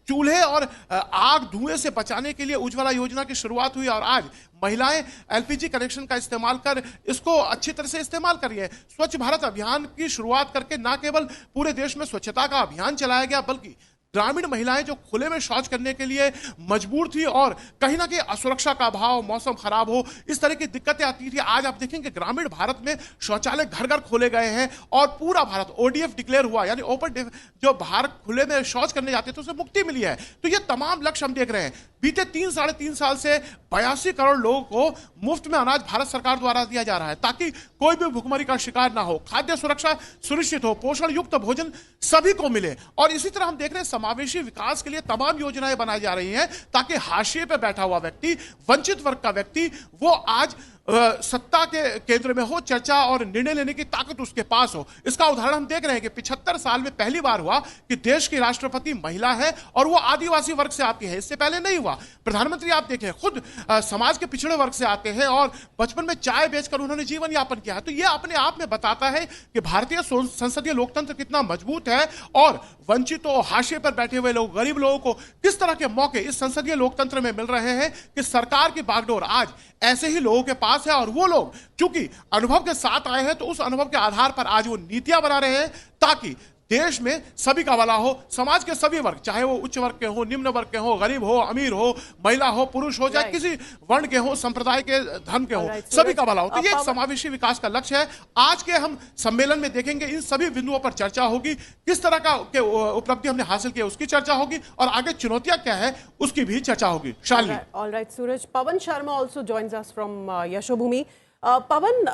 चूल्हे और आग धुएं से बचाने के लिए उज्ज्वला योजना की शुरुआत हुई और आज महिलाएं एलपीजी कनेक्शन का इस्तेमाल कर इसको अच्छी तरह से इस्तेमाल कर रही है। स्वच्छ भारत अभियान की शुरुआत करके ना केवल पूरे देश में स्वच्छता का अभियान चलाया गया बल्कि ग्रामीण महिलाएं जो खुले में शौच करने के लिए मजबूर थी और कहीं ना कहीं असुरक्षा का अभाव, मौसम खराब हो, इस तरह की दिक्कतें आती थी, आज आप देखेंगे ग्रामीण भारत में शौचालय घर घर खोले गए हैं और पूरा भारत ओडीएफ डिक्लेयर हुआ, यानी ओपन जो बाहर खुले में शौच करने जाते थे उसे मुक्ति मिली है। तो ये तमाम लक्ष्य हम देख रहे हैं। बीते 3 साढ़े 3 साल से 82 करोड़ लोगों को मुफ्त में अनाज भारत सरकार द्वारा दिया जा रहा है ताकि कोई भी भुखमरी का शिकार ना हो, खाद्य सुरक्षा सुनिश्चित हो, पोषण युक्त भोजन सभी को मिले। और इसी तरह हम देख रहे हैं समावेशी विकास के लिए तमाम योजनाएं बनाई जा रही हैं ताकि हाशिए पे बैठा हुआ व्यक्ति, वंचित वर्ग का व्यक्ति, वो आज सत्ता के केंद्र में हो, चर्चा और निर्णय लेने की ताकत उसके पास हो। इसका उदाहरण हम देख रहे हैं कि 75 साल में पहली बार हुआ कि देश की राष्ट्रपति महिला है और वो आदिवासी वर्ग से आती है, इससे पहले नहीं हुआ। प्रधानमंत्री आप देखें खुद समाज के पिछड़े वर्ग से आते हैं और बचपन में चाय बेचकर उन्होंने जीवन यापन किया है। तो ये अपने आप में बताता है कि भारतीय संसदीय लोकतंत्र कितना मजबूत है और वंचितों, हाशिए पर बैठे हुए लोग, गरीब लोगों को किस तरह के मौके इस संसदीय लोकतंत्र में मिल रहे हैं कि सरकार की बागडोर आज ऐसे ही लोगों के पास है और वो लोग क्योंकि अनुभव के साथ आए हैं तो उस अनुभव के आधार पर आज वो नीतियां बना रहे हैं ताकि देश में सभी का भला हो, समाज के सभी वर्ग, चाहे वो उच्च वर्ग के हो, निम्न वर्ग के हो, गरीब हो, अमीर हो, महिला हो, पुरुष हो, चाहे किसी वर्ण के हो, संप्रदाय के, धर्म के हो, सभी का भला हो। तो ये एक समावेशी विकास का लक्ष्य है। आज के हम सम्मेलन में देखेंगे इन सभी बिंदुओं पर चर्चा होगी, किस तरह का उपलब्धि हमने हासिल की उसकी चर्चा होगी और आगे चुनौतियां क्या है उसकी भी चर्चा होगी। Shalini. Alright Suraj, Pawan Sharma also joins us from Yashobhoomi. Pawan,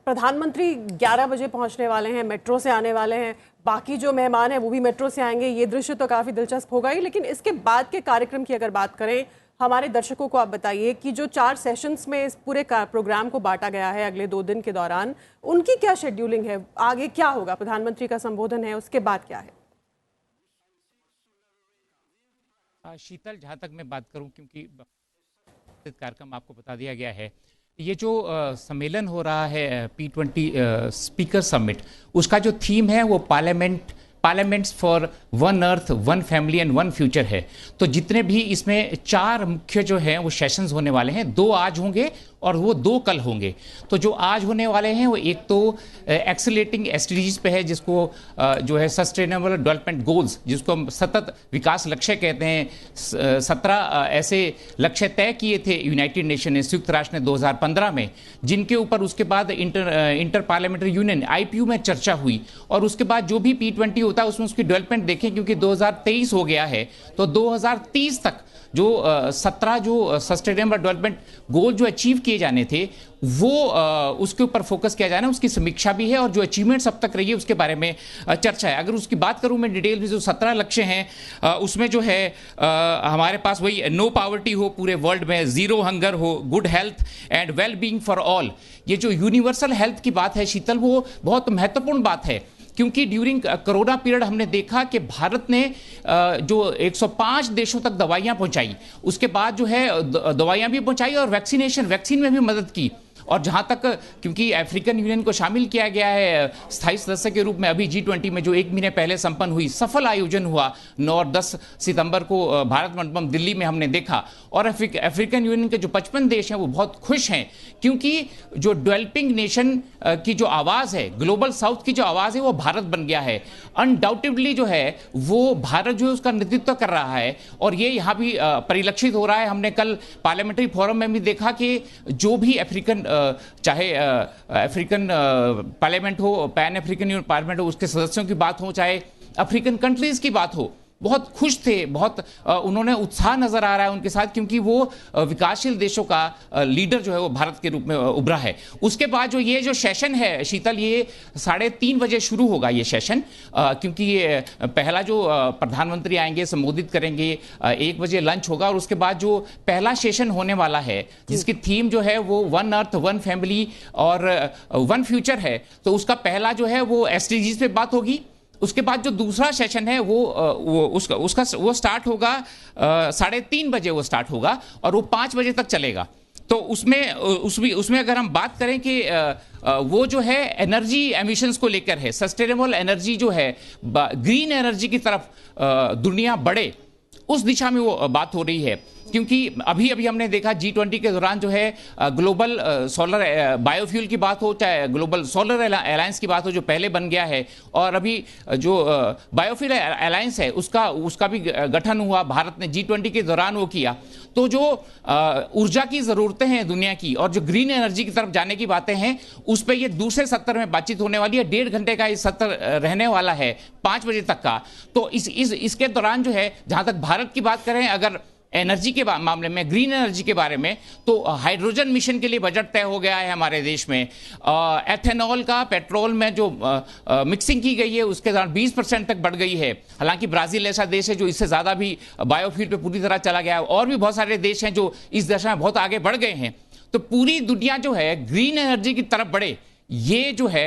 प्रधानमंत्री 11 बजे पहुंचने वाले हैं, मेट्रो से आने वाले हैं, बाकी जो मेहमान हैं वो भी मेट्रो से आएंगे। ये दृश्य तो काफ़ी दिलचस्प होगा ही, लेकिन इसके बाद के कार्यक्रम की अगर बात करें, हमारे दर्शकों को आप बताइए कि जो 4 सेशंस में इस पूरे प्रोग्राम को बांटा गया है अगले 2 दिन के दौरान, उनकी क्या शेड्यूलिंग है, आगे क्या होगा? प्रधानमंत्री का संबोधन है, उसके बाद क्या है? शीतल, जहाँ तक मैं बात करूँ, क्योंकि कार्यक्रम आपको बता दिया गया है, ये जो सम्मेलन हो रहा है P20 स्पीकर समिट, उसका जो थीम है वो parliaments for one earth, one family and one future है। तो जितने भी इसमें 4 मुख्य जो हैं वो सेशंस होने वाले हैं, 2 आज होंगे और वो 2 कल होंगे। तो जो आज होने वाले हैं वो एक तो एक्सेलरेटिंग एसडीजीज पे है, जिसको जो है सस्टेनेबल डेवलपमेंट गोल्स, जिसको हम सतत विकास लक्ष्य कहते हैं। 17 ऐसे लक्ष्य तय किए थे यूनाइटेड नेशन ने, संयुक्त राष्ट्र ने 2015 में, जिनके ऊपर उसके बाद इंटर पार्लियामेंट्री यूनियन IPU में चर्चा हुई और उसके बाद जो भी P20 होता है उसमें उसकी डेवलपमेंट देखें, क्योंकि 2023 हो गया है तो 2030 तक जो 17 जो सस्टेनेबल डेवलपमेंट गोल जो अचीव किए जाने थे वो उसके ऊपर फोकस किया जाना है, उसकी समीक्षा भी है और जो अचीवमेंट्स अब तक रही है उसके बारे में चर्चा है। अगर उसकी बात करूं मैं डिटेल में, जो 17 लक्ष्य हैं उसमें जो है हमारे पास वही नो पॉवर्टी हो पूरे वर्ल्ड में, जीरो हंगर हो, good health and well being for all. ये जो यूनिवर्सल हेल्थ की बात है शीतल, वो बहुत महत्वपूर्ण बात है, क्योंकि ड्यूरिंग कोरोना पीरियड हमने देखा कि भारत ने जो 105 देशों तक दवाइयां पहुंचाई, उसके बाद जो है दवाइयां भी पहुंचाई और वैक्सीन में भी मदद की। और जहां तक क्योंकि अफ्रीकन यूनियन को शामिल किया गया है स्थायी सदस्य के रूप में, अभी G20 में जो 1 महीने पहले संपन्न हुई, सफल आयोजन हुआ 9 और 10 सितंबर को भारत मंडपम दिल्ली में हमने देखा। और अफ्रीकन यूनियन के जो 55 देश हैं वो बहुत खुश हैं, क्योंकि जो डेवलपिंग नेशन की जो आवाज़ है, ग्लोबल साउथ की जो आवाज़ है, वो भारत बन गया है। अनडाउटेडली जो है वो भारत जो है उसका नेतृत्व कर रहा है, और ये यहाँ भी परिलक्षित हो रहा है। हमने कल पार्लियामेंट्री फोरम में भी देखा कि जो भी अफ्रीकन, चाहे अफ्रीकन पार्लियामेंट हो, पैन अफ्रीकन यूनियन पार्लियामेंट हो, उसके सदस्यों की बात हो, चाहे अफ्रीकन कंट्रीज की बात हो, बहुत खुश थे, बहुत उन्होंने उत्साह नजर आ रहा है उनके साथ, क्योंकि वो विकासशील देशों का लीडर जो है वो भारत के रूप में उभरा है। उसके बाद जो ये जो सेशन है शीतल, ये 3:30 बजे शुरू होगा ये सेशन, क्योंकि ये पहला जो प्रधानमंत्री आएंगे, संबोधित करेंगे, 1 बजे लंच होगा, और उसके बाद जो पहला सेशन होने वाला है जिसकी थीम जो है वो 1 अर्थ 1 फैमिली और 1 फ्यूचर है, तो उसका पहला जो है वो SDGs पे बात होगी। उसके बाद जो दूसरा सेशन है वो स्टार्ट होगा 3:30 बजे वो स्टार्ट होगा, और वो 5 बजे तक चलेगा। तो उसमें अगर हम बात करें कि वो जो है एनर्जी एमिशंस को लेकर है, सस्टेनेबल एनर्जी जो है, ग्रीन एनर्जी की तरफ दुनिया बढ़े, उस दिशा में वो बात हो रही है। क्योंकि अभी हमने देखा G20 के दौरान जो है ग्लोबल सोलर बायोफ्यूल की बात हो, चाहे ग्लोबल सोलर अलायंस की बात हो जो पहले बन गया है, और अभी जो बायोफ्यूल अलायंस है उसका भी गठन हुआ, भारत ने G20 के दौरान वो किया। तो जो ऊर्जा की ज़रूरतें हैं दुनिया की, और जो ग्रीन एनर्जी की तरफ जाने की बातें हैं, उस पर ये दूसरे सत्र में बातचीत होने वाली है। 1.5 घंटे का ये सत्र रहने वाला है, 5 बजे तक का। तो इसके दौरान जो है, जहां तक भारत की बात करें अगर एनर्जी के मामले में, ग्रीन एनर्जी के बारे में, तो हाइड्रोजन मिशन के लिए बजट तय हो गया है हमारे देश में। एथेनॉल का पेट्रोल में जो मिक्सिंग की गई है उसके दौरान 20% तक बढ़ गई है। हालांकि ब्राजील ऐसा देश है जो इससे ज़्यादा भी बायोफ्यूल पे पूरी तरह चला गया है, और भी बहुत सारे देश हैं जो इस दिशा में बहुत आगे बढ़ गए हैं। तो पूरी दुनिया जो है ग्रीन एनर्जी की तरफ बढ़े, ये जो है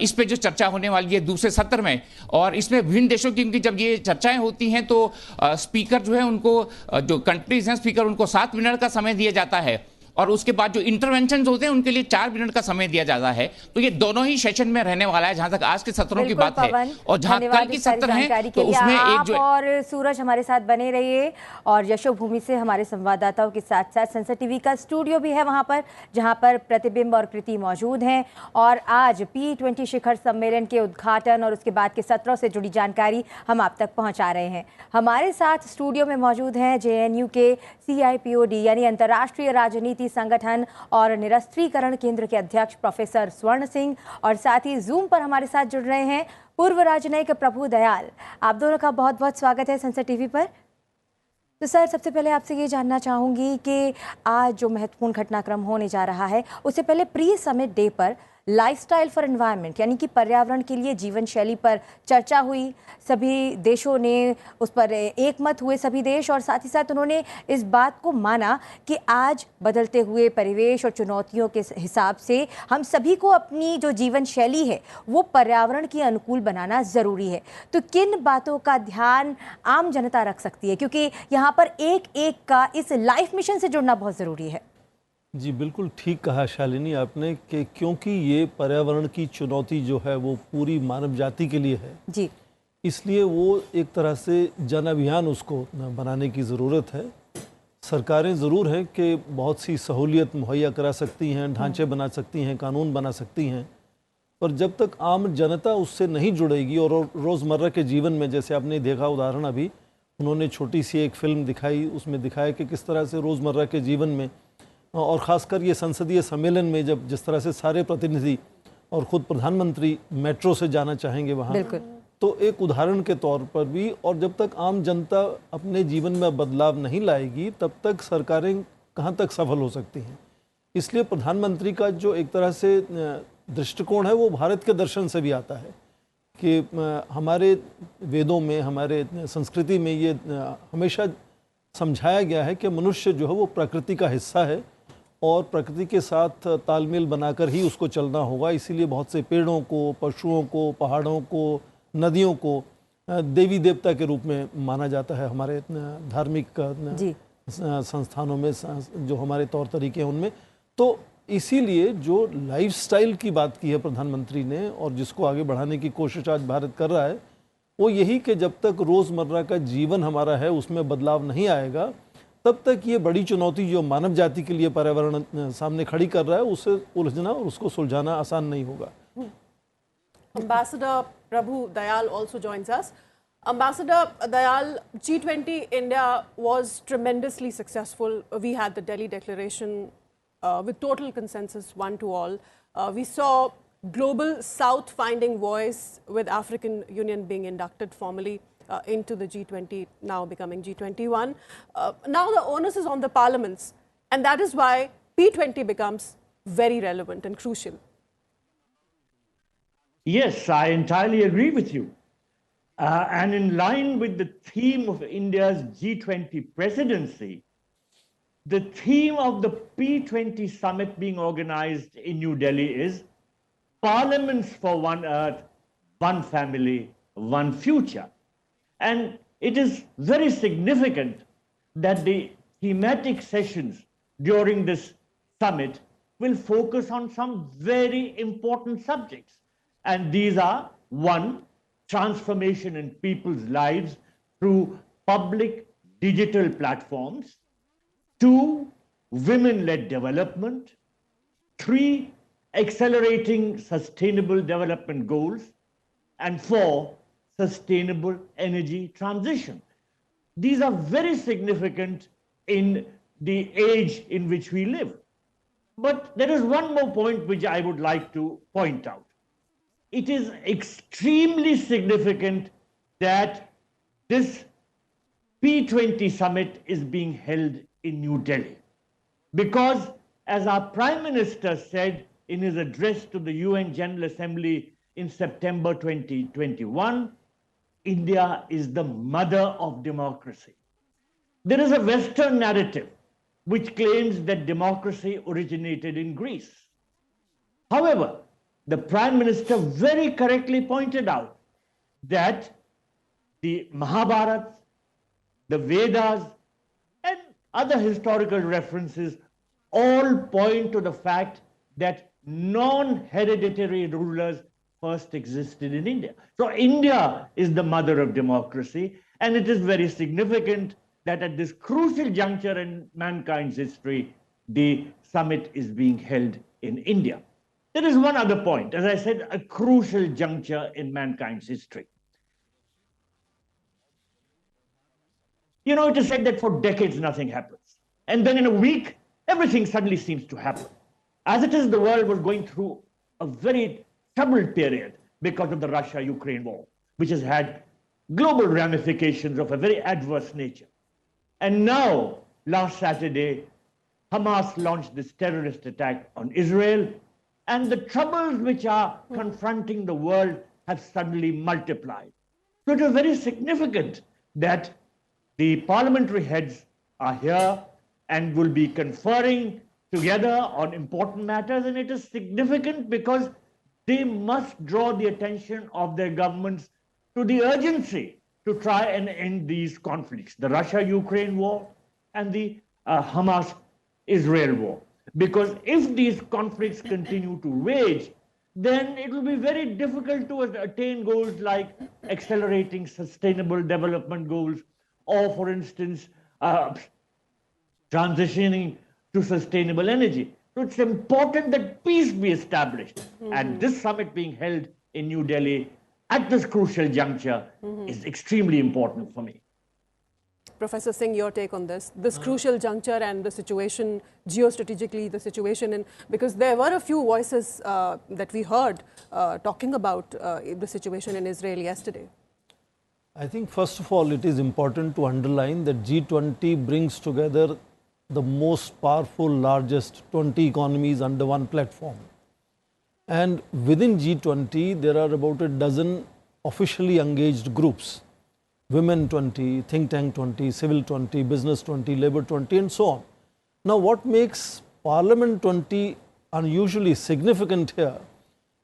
इस पे जो चर्चा होने वाली है दूसरे सत्र में। और इसमें विभिन्न देशों की, क्योंकि जब ये चर्चाएं होती हैं तो स्पीकर जो है उनको, जो कंट्रीज हैं स्पीकर, उनको 7 मिनट का समय दिया जाता है, और उसके बाद जो इंटरवेंशन होते हैं उनके लिए 4 मिनट का समय दिया जाता है। तो ये दोनों ही सेशन में रहने वाला है, जहां तक आज के सत्रों की बात है। और जहां कल की सत्र है तो उसमें एक जो, और सूरज हमारे साथ बने रहिए, और यशोभूमि से हमारे संवाददाताओं के साथ साथ संसद टीवी का स्टूडियो भी है वहां पर, जहां पर प्रतिबिंब और कृति मौजूद हैं। और आज P20 शिखर सम्मेलन के उद्घाटन और उसके बाद के सत्रों से जुड़ी जानकारी हम आप तक पहुंचा रहे हैं। हमारे साथ स्टूडियो में मौजूद हैं JNU के CIPOD यानी अंतर्राष्ट्रीय राजनीति संगठन और निरस्त्रीकरण केंद्र के अध्यक्ष प्रोफेसर स्वर्ण सिंह, और साथ ही जूम पर हमारे साथ जुड़ रहे हैं पूर्व राजनयिक प्रभु दयाल। आप दोनों का बहुत बहुत स्वागत है संसद टीवी पर। तो सर, सबसे पहले आपसे ये जानना चाहूंगी कि आज जो महत्वपूर्ण घटनाक्रम होने जा रहा है, उससे पहले प्री समिट डे पर लाइफस्टाइल फॉर एनवायरनमेंट यानी कि पर्यावरण के लिए जीवन शैली पर चर्चा हुई। सभी देशों ने उस पर एकमत हुए, सभी देश, और साथ ही साथ उन्होंने इस बात को माना कि आज बदलते हुए परिवेश और चुनौतियों के हिसाब से हम सभी को अपनी जो जीवन शैली है वो पर्यावरण के अनुकूल बनाना ज़रूरी है। तो किन बातों का ध्यान आम जनता रख सकती है, क्योंकि यहाँ पर एक एक का इस लाइफ मिशन से जुड़ना बहुत ज़रूरी है। जी बिल्कुल ठीक कहा शालिनी आपने, कि क्योंकि ये पर्यावरण की चुनौती जो है वो पूरी मानव जाति के लिए है जी, इसलिए वो एक तरह से जन अभियान उसको बनाने की ज़रूरत है। सरकारें ज़रूर हैं कि बहुत सी सहूलियत मुहैया करा सकती हैं, ढांचे बना सकती हैं, कानून बना सकती हैं, पर जब तक आम जनता उससे नहीं जुड़ेगी और रोज़मर्रा के जीवन में, जैसे आपने देखा उदाहरण अभी उन्होंने छोटी सी एक फिल्म दिखाई, उसमें दिखाया कि किस तरह से रोज़मर्रा के जीवन में, और ख़ासकर ये संसदीय सम्मेलन में जब जिस तरह से सारे प्रतिनिधि और ख़ुद प्रधानमंत्री मेट्रो से जाना चाहेंगे वहाँ, तो एक उदाहरण के तौर पर भी, और जब तक आम जनता अपने जीवन में बदलाव नहीं लाएगी तब तक सरकारें कहाँ तक सफल हो सकती हैं। इसलिए प्रधानमंत्री का जो एक तरह से दृष्टिकोण है वो भारत के दर्शन से भी आता है कि हमारे वेदों में, हमारे संस्कृति में ये हमेशा समझाया गया है कि मनुष्य जो है वो प्रकृति का हिस्सा है और प्रकृति के साथ तालमेल बनाकर ही उसको चलना होगा। इसीलिए बहुत से पेड़ों को, पशुओं को, पहाड़ों को, नदियों को देवी देवता के रूप में माना जाता है हमारे धार्मिक संस्थानों में, जो हमारे तौर तरीके हैं उनमें। तो इसीलिए जो लाइफस्टाइल की बात की है प्रधानमंत्री ने और जिसको आगे बढ़ाने की कोशिश आज भारत कर रहा है, वो यही कि जब तक रोज़मर्रा का जीवन हमारा है उसमें बदलाव नहीं आएगा, तब तक ये बड़ी चुनौती जो मानव जाति के लिए पर्यावरण सामने खड़ी कर रहा है, उसे उलझना और उसको सुलझाना आसान नहीं होगा। Ambassador Prabhu Dayal also joins us. Ambassador Dayal, G20 India was tremendously successful. We had the Delhi Declaration with total consensus, one to all. We saw Global South finding voice with African Union being inducted formally into the G20, now becoming G21. Now the onus is on the parliaments, and that is why P20 becomes very relevant and crucial. Yes, I entirely agree with you. And in line with the theme of India's G20 presidency, the theme of the P20 summit being organized in New Delhi is Parliaments for One Earth, One Family, One Future. And it is very significant that the thematic sessions during this summit will focus on some very important subjects. And these are, one, transformation in people's lives through public digital platforms. Two, women-led development. Three, accelerating sustainable development goals. And four, sustainable energy transition. These are very significant in the age in which we live. But there is one more point which I would like to point out. It is extremely significant that this P20 summit is being held in New Delhi. Because, as our Prime Minister said in his address to the UN General Assembly in September 2021, India is the mother of democracy. There is a Western narrative which claims that democracy originated in Greece. However, the Prime Minister very correctly pointed out that the Mahabharata, the Vedas, and other historical references all point to the fact that non-hereditary rulers first existed in India. So India is the mother of democracy, and it is very significant that at this crucial juncture in mankind's history, the summit is being held in India. There is one other point, as I said, a crucial juncture in mankind's history. You know, it is said that for decades nothing happens. And then in a week, everything suddenly seems to happen. As it is, the world was going through a very troubled period because of the Russia-Ukraine war, which has had global ramifications of a very adverse nature. And now, last Saturday, Hamas launched this terrorist attack on Israel, and the troubles which are confronting the world have suddenly multiplied. So it is very significant that the parliamentary heads are here and will be conferring together on important matters, and it is significant because they must draw the attention of their governments to the urgency to try and end these conflicts, the Russia-Ukraine war and the Hamas-Israel war. Because if these conflicts continue to rage, then it will be very difficult to attain goals like accelerating sustainable development goals, or for instance, transitioning to sustainable energy. So it's important that peace be established. And this summit being held in New Delhi at this crucial juncture is extremely important for me. Professor Singh, your take on this crucial juncture and the situation geostrategically, the situation in, because there were a few voices that we heard talking about the situation in Israel yesterday. I think first of all, it is important to underline that G20 brings together the most powerful, largest 20 economies under one platform. And within G20, there are about a dozen officially engaged groups. Women 20, Think Tank 20, Civil 20, Business 20, Labor 20, and so on. Now, what makes Parliament 20 unusually significant here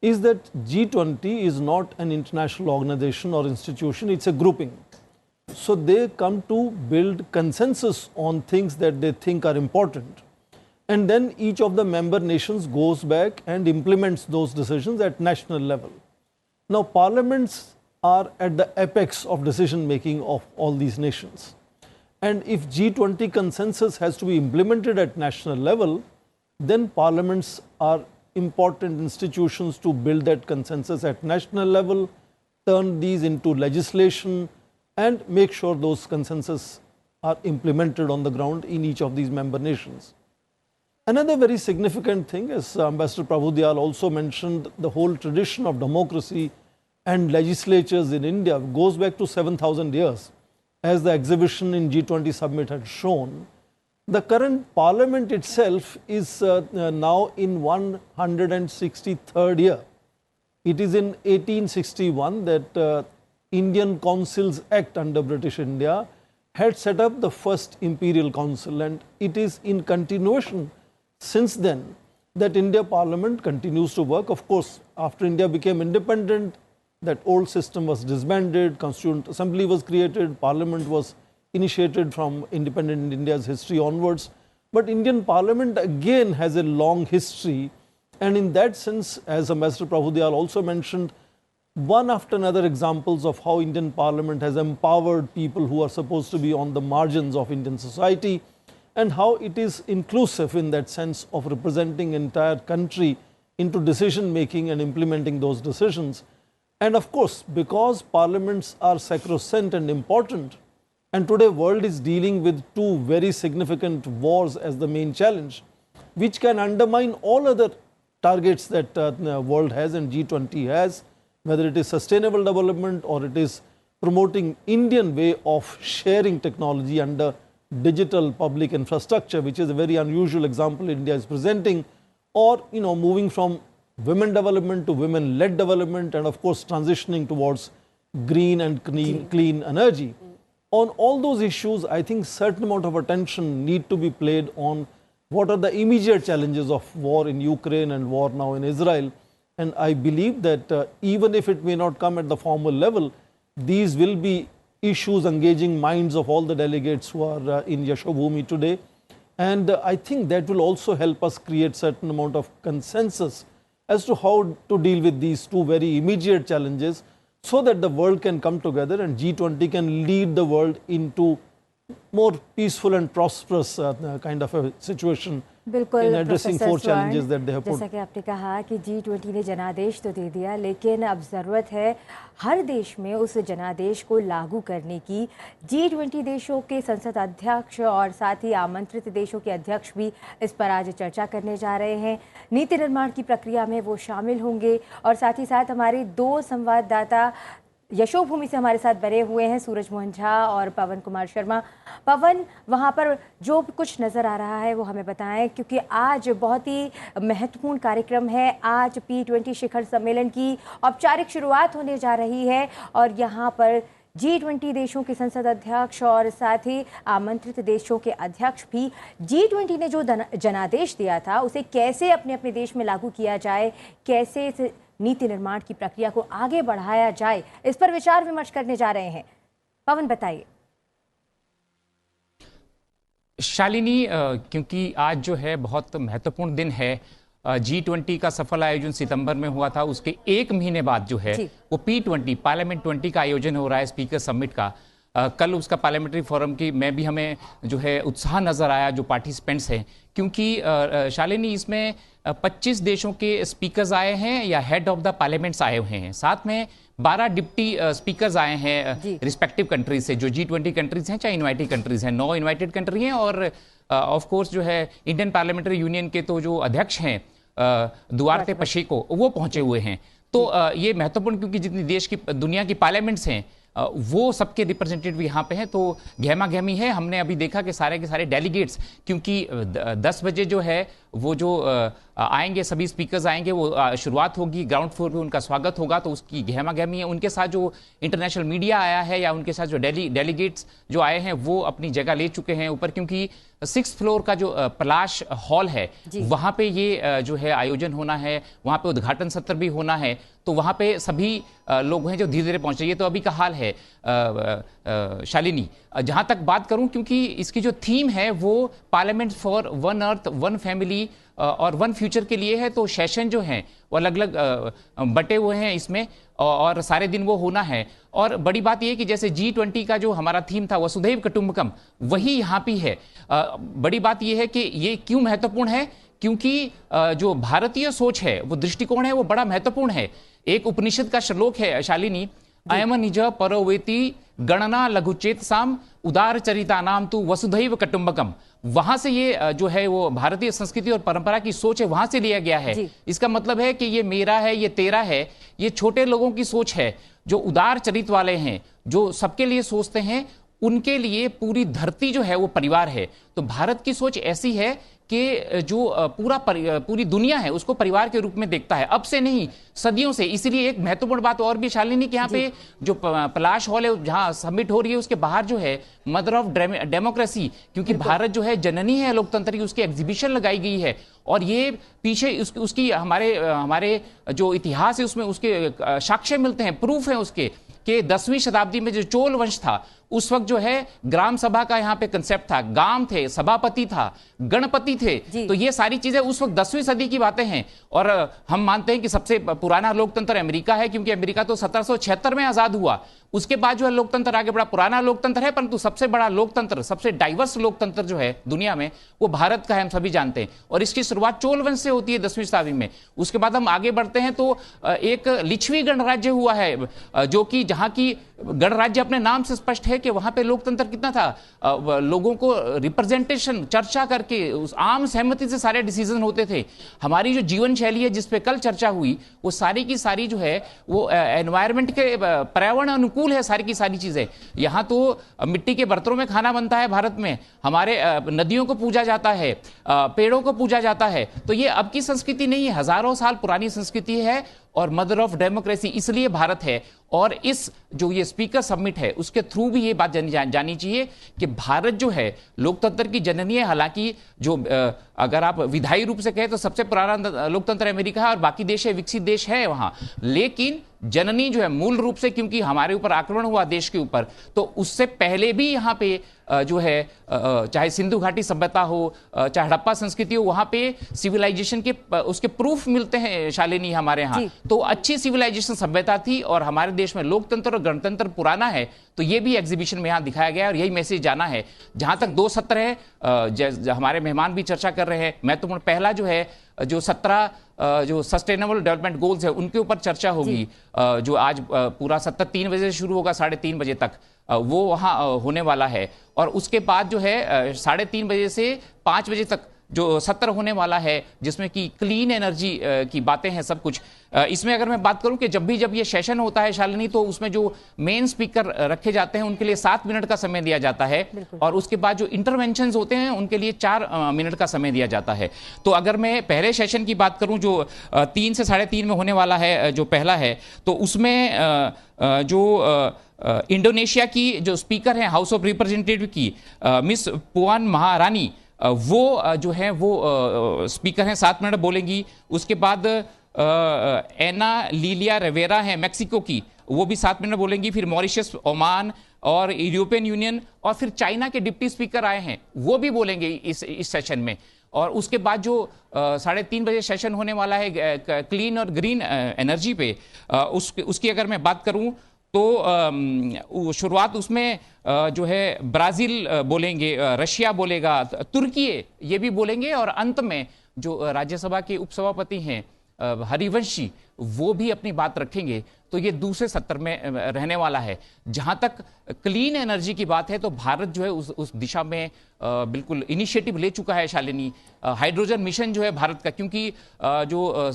is that G20 is not an international organization or institution, it's a grouping. So they come to build consensus on things that they think are important. and then each of the member nations goes back and implements those decisions at national level. Now, parliaments are at the apex of decision making of all these nations. And if G20 consensus has to be implemented at national level, then parliaments are important institutions to build that consensus at national level, turn these into legislation, and make sure those consensus are implemented on the ground in each of these member nations. Another very significant thing, as Ambassador Prabhu Dayal also mentioned, the whole tradition of democracy and legislatures in India goes back to 7,000 years, as the exhibition in G20 summit had shown. The current parliament itself is now in 163rd year. It is in 1861 that Indian Councils Act under British India had set up the first imperial council, and it is in continuation since then that India Parliament continues to work. Of course, after India became independent, that old system was disbanded, Constituent Assembly was created, Parliament was initiated from independent India's history onwards. But Indian Parliament again has a long history, and in that sense, as Ambassador Prabhu Dayal also mentioned, one after another examples of how Indian Parliament has empowered people who are supposed to be on the margins of Indian society, and how it is inclusive in that sense of representing entire country into decision making and implementing those decisions. And of course, because parliaments are sacrosanct and important, and today world is dealing with two very significant wars as the main challenge, which can undermine all other targets that the world has and G20 has, whether it is sustainable development or it is promoting Indian way of sharing technology under digital public infrastructure, which is a very unusual example India is presenting, or moving from women development to women-led development, and of course transitioning towards green and clean energy. On all those issues, I think certain amount of attention need to be played on what are the immediate challenges of war in Ukraine and war now in Israel. And I believe that even if it may not come at the formal level, these will be issues engaging minds of all the delegates who are in Yashobhumi today. And I think that will also help us create certain amount of consensus as to how to deal with these two very immediate challenges, so that the world can come together and G20 can lead the world into more peaceful and prosperous kind of a situation in addressing four challenges that they have put. जैसा कि आपने कहा कि G20 ने जनादेश तो दे दिया, लेकिन अब ज़रूरत है हर देश में उस जनादेश को लागू करने की। G20 देशों के संसद अध्यक्ष और साथ ही आमंत्रित देशों के अध्यक्ष भी इस पर आज चर्चा करने जा रहे हैं। नीति निर्माण की प्रक्रिया में वो शामिल होंगे, और साथ ही साथ हमारे दो संवाददाता यशोभूमि से हमारे साथ बने हुए हैं, सूरज मोहन झा और पवन कुमार शर्मा। पवन, वहाँ पर जो कुछ नज़र आ रहा है वो हमें बताएं, क्योंकि आज बहुत ही महत्वपूर्ण कार्यक्रम है। आज P20 शिखर सम्मेलन की औपचारिक शुरुआत होने जा रही है, और यहाँ पर G20 देशों के संसद अध्यक्ष और साथ ही आमंत्रित देशों के अध्यक्ष भी G20 ने जो जनादेश दिया था उसे कैसे अपने अपने देश में लागू किया जाए, कैसे इस नीति निर्माण की प्रक्रिया को आगे बढ़ाया जाए, इस पर विचार विमर्श करने जा रहे हैं। पवन, बताइए। शालिनी, क्योंकि आज जो है बहुत महत्वपूर्ण दिन है, G20 का सफल आयोजन सितंबर में हुआ था, उसके एक महीने बाद जो है वो P20 पार्लियामेंट 20 का आयोजन हो रहा है, स्पीकर समिट का। कल उसका पार्लियामेंट्री फोरम की में भी हमें जो है उत्साह नज़र आया जो पार्टिसिपेंट्स हैं, क्योंकि शालिनी इसमें 25 देशों के स्पीकर्स आए हैं या हेड ऑफ द पार्लियामेंट्स आए हुए हैं, साथ में 12 डिप्टी स्पीकर्स आए हैं रिस्पेक्टिव कंट्रीज से, जो G20 कंट्रीज हैं चाहे इन्वाइटेड कंट्रीज हैं। 9 इन्वाइटेड कंट्री हैं, और ऑफ कोर्स जो है इंडियन पार्लियामेंट्री यूनियन के तो जो अध्यक्ष हैं दुआर्ते पशेको, वो पहुंचे हुए हैं। तो ये महत्वपूर्ण, क्योंकि जितनी देश की दुनिया की पार्लियामेंट्स हैं वो सबके रिप्रेजेंटेटिव यहाँ पे हैं, तो गहमा गहमी है। हमने अभी देखा कि सारे के सारे डेलीगेट्स, क्योंकि 10 बजे जो है वो जो आएंगे, सभी स्पीकर्स आएंगे, वो शुरुआत होगी, ग्राउंड फ्लोर पे उनका स्वागत होगा, तो उसकी गहमा गहमी है। उनके साथ जो इंटरनेशनल मीडिया आया है या उनके साथ जो डेलीगेट्स जो आए हैं वो अपनी जगह ले चुके हैं ऊपर, क्योंकि 6th फ्लोर का जो पलाश हॉल है वहां पे ये जो है आयोजन होना है, वहां पे उद्घाटन सत्र भी होना है, तो वहां पे सभी लोग हैं जो धीरे धीरे पहुंच रहे हैं। ये तो अभी का हाल है शालिनी। जहां तक बात करूं, क्योंकि इसकी जो थीम है वो parliament for one earth one family और वन फ्यूचर के लिए है, तो सेशन जो हैं वो अलग अलग बटे हुए हैं इसमें और सारे दिन वो होना है। और बड़ी बात यह है कि जैसे G20 का जो हमारा थीम था वसुधैव कुटुंबकम, वही यहाँ भी है। बड़ी बात यह है कि ये क्यों महत्वपूर्ण है, क्योंकि जो भारतीय सोच है, वो दृष्टिकोण है, वो बड़ा महत्वपूर्ण है। एक उपनिषद का श्लोक है शालिनी, अयम निज परोवेति गणना लघुचेत साम उदार चरिता नाम तू वसुधैव कुटुंबकम। वहां से ये जो है वो भारतीय संस्कृति और परंपरा की सोच है, वहां से लिया गया है। इसका मतलब है कि ये मेरा है, ये तेरा है, ये छोटे लोगों की सोच है, जो उदार चरित्र वाले हैं, जो सबके लिए सोचते हैं, उनके लिए पूरी धरती जो है वो परिवार है। तो भारत की सोच ऐसी है कि जो पूरी दुनिया है उसको परिवार के रूप में देखता है, अब से नहीं, सदियों से। इसीलिए एक महत्वपूर्ण बात और भी शालिनी कि यहाँ पे जो पलाश हॉल है जहाँ समिट हो रही है, उसके बाहर जो है मदर ऑफ डेमोक्रेसी, क्योंकि भारत जो है जननी है लोकतंत्र की, उसकी एग्जीबिशन लगाई गई है। और ये पीछे उसकी हमारे जो इतिहास है उसमें उसके साक्ष्य मिलते हैं, प्रूफ है उसके कि 10वीं शताब्दी में जो चोल वंश था उस वक्त जो है ग्राम सभा का यहाँ पे कंसेप्ट था, गांव थे, सभापति था, गणपति थे। तो ये सारी चीजें उस वक्त 10वीं सदी की बातें हैं। और हम मानते हैं कि सबसे पुराना लोकतंत्र अमेरिका है, क्योंकि अमेरिका तो 1776 में आजाद हुआ। उसके बाद जो है लोकतंत्र आगे बड़ा पुराना लोकतंत्र है, परंतु सबसे बड़ा लोकतंत्र, सबसे डाइवर्स लोकतंत्र जो है दुनिया में, वो भारत का है, हम सभी जानते हैं। और इसकी शुरुआत चोल वंश से होती है 10वीं शताब्दी में। उसके बाद हम आगे बढ़ते हैं तो एक लिच्छवी गणराज्य हुआ है, जो कि जहां की गणराज्य अपने नाम से स्पष्ट है कि वहां पे लोकतंत्र कितना था, लोगों को रिप्रेजेंटेशन, चर्चा करके उस आम सहमति से सारे डिसीजन होते थे। हमारी जो जीवन शैली है जिस पे कल चर्चा हुई, वो सारी की सारी जो है वो एनवायरमेंट के पर्यावरण अनुकूल है, सारी की सारी चीजें। यहाँ तो मिट्टी के बर्तनों में खाना बनता है भारत में, हमारे नदियों को पूजा जाता है, पेड़ों को पूजा जाता है। तो ये अब की संस्कृति नहीं है, हजारों साल पुरानी संस्कृति है और मदर ऑफ डेमोक्रेसी इसलिए भारत है। और इस जो ये स्पीकर समिट है उसके थ्रू भी ये बात जानी चाहिए कि भारत जो है लोकतंत्र की जननी है। हालांकि जो अगर आप विधायी रूप से कहें तो सबसे पुराना लोकतंत्र अमेरिका है और बाकी देश है, विकसित देश है वहां, लेकिन जननी जो है मूल रूप से, क्योंकि हमारे ऊपर आक्रमण हुआ देश के ऊपर, तो उससे पहले भी यहाँ पे जो है चाहे सिंधु घाटी सभ्यता हो, चाहे हड़प्पा संस्कृति हो, वहां पे सिविलाइजेशन के उसके प्रूफ मिलते हैं शालिनी हमारे यहाँ। तो अच्छी सिविलाइजेशन सभ्यता थी और हमारे देश में लोकतंत्र और गणतंत्र पुराना है। तो ये भी एग्जीबिशन में यहाँ दिखाया गया है और यही मैसेज जाना है। जहां तक 2 सत्र है, हमारे मेहमान भी चर्चा कर रहे हैं, महत्वपूर्ण पहला जो है जो 17 जो सस्टेनेबल डेवलपमेंट गोल्स है उनके ऊपर चर्चा होगी, जो आज पूरा सत्र 3 बजे से शुरू होगा, 3:30 बजे तक वो वहां होने वाला है। और उसके बाद जो है 3:30 बजे से 5 बजे तक जो सत्र होने वाला है, जिसमें कि क्लीन एनर्जी की बातें हैं सब कुछ। इसमें अगर मैं बात करूं कि जब ये सेशन होता है शालिनी, तो उसमें जो मेन स्पीकर रखे जाते हैं उनके लिए 7 मिनट का समय दिया जाता है और उसके बाद जो इंटरवेंशंस होते हैं उनके लिए 4 मिनट का समय दिया जाता है। तो अगर मैं पहले सेशन की बात करूं जो 3 से 3:30 में होने वाला है, जो पहला है, तो उसमें जो इंडोनेशिया की जो स्पीकर हैं हाउस ऑफ रिप्रेजेंटेटिव की मिस पुआन महारानी, वो जो है वो स्पीकर हैं, 7 मिनट बोलेंगी। उसके बाद एना लीलिया रेवेरा है मैक्सिको की, वो भी 7 मिनट बोलेंगी। फिर मॉरिशस, ओमान और यूरोपियन यूनियन और फिर चाइना के डिप्टी स्पीकर आए हैं, वो भी बोलेंगे इस सेशन में। और उसके बाद जो 3:30 बजे सेशन होने वाला है क्लीन और ग्रीन एनर्जी पे, उसकी अगर मैं बात करूं तो शुरुआत उसमें जो है ब्राजील बोलेंगे, रशिया बोलेगा, तुर्की ये भी बोलेंगे और अंत में जो राज्यसभा के उपसभापति हैं हरिवंशी, वो भी अपनी बात रखेंगे तो ये दूसरे सत्र में रहने वाला है। जहां तक क्लीन एनर्जी की बात है तो भारत जो है उस दिशा में बिल्कुल इनिशिएटिव ले चुका है शालिनी। हाइड्रोजन मिशन जो है भारत का, क्योंकि जो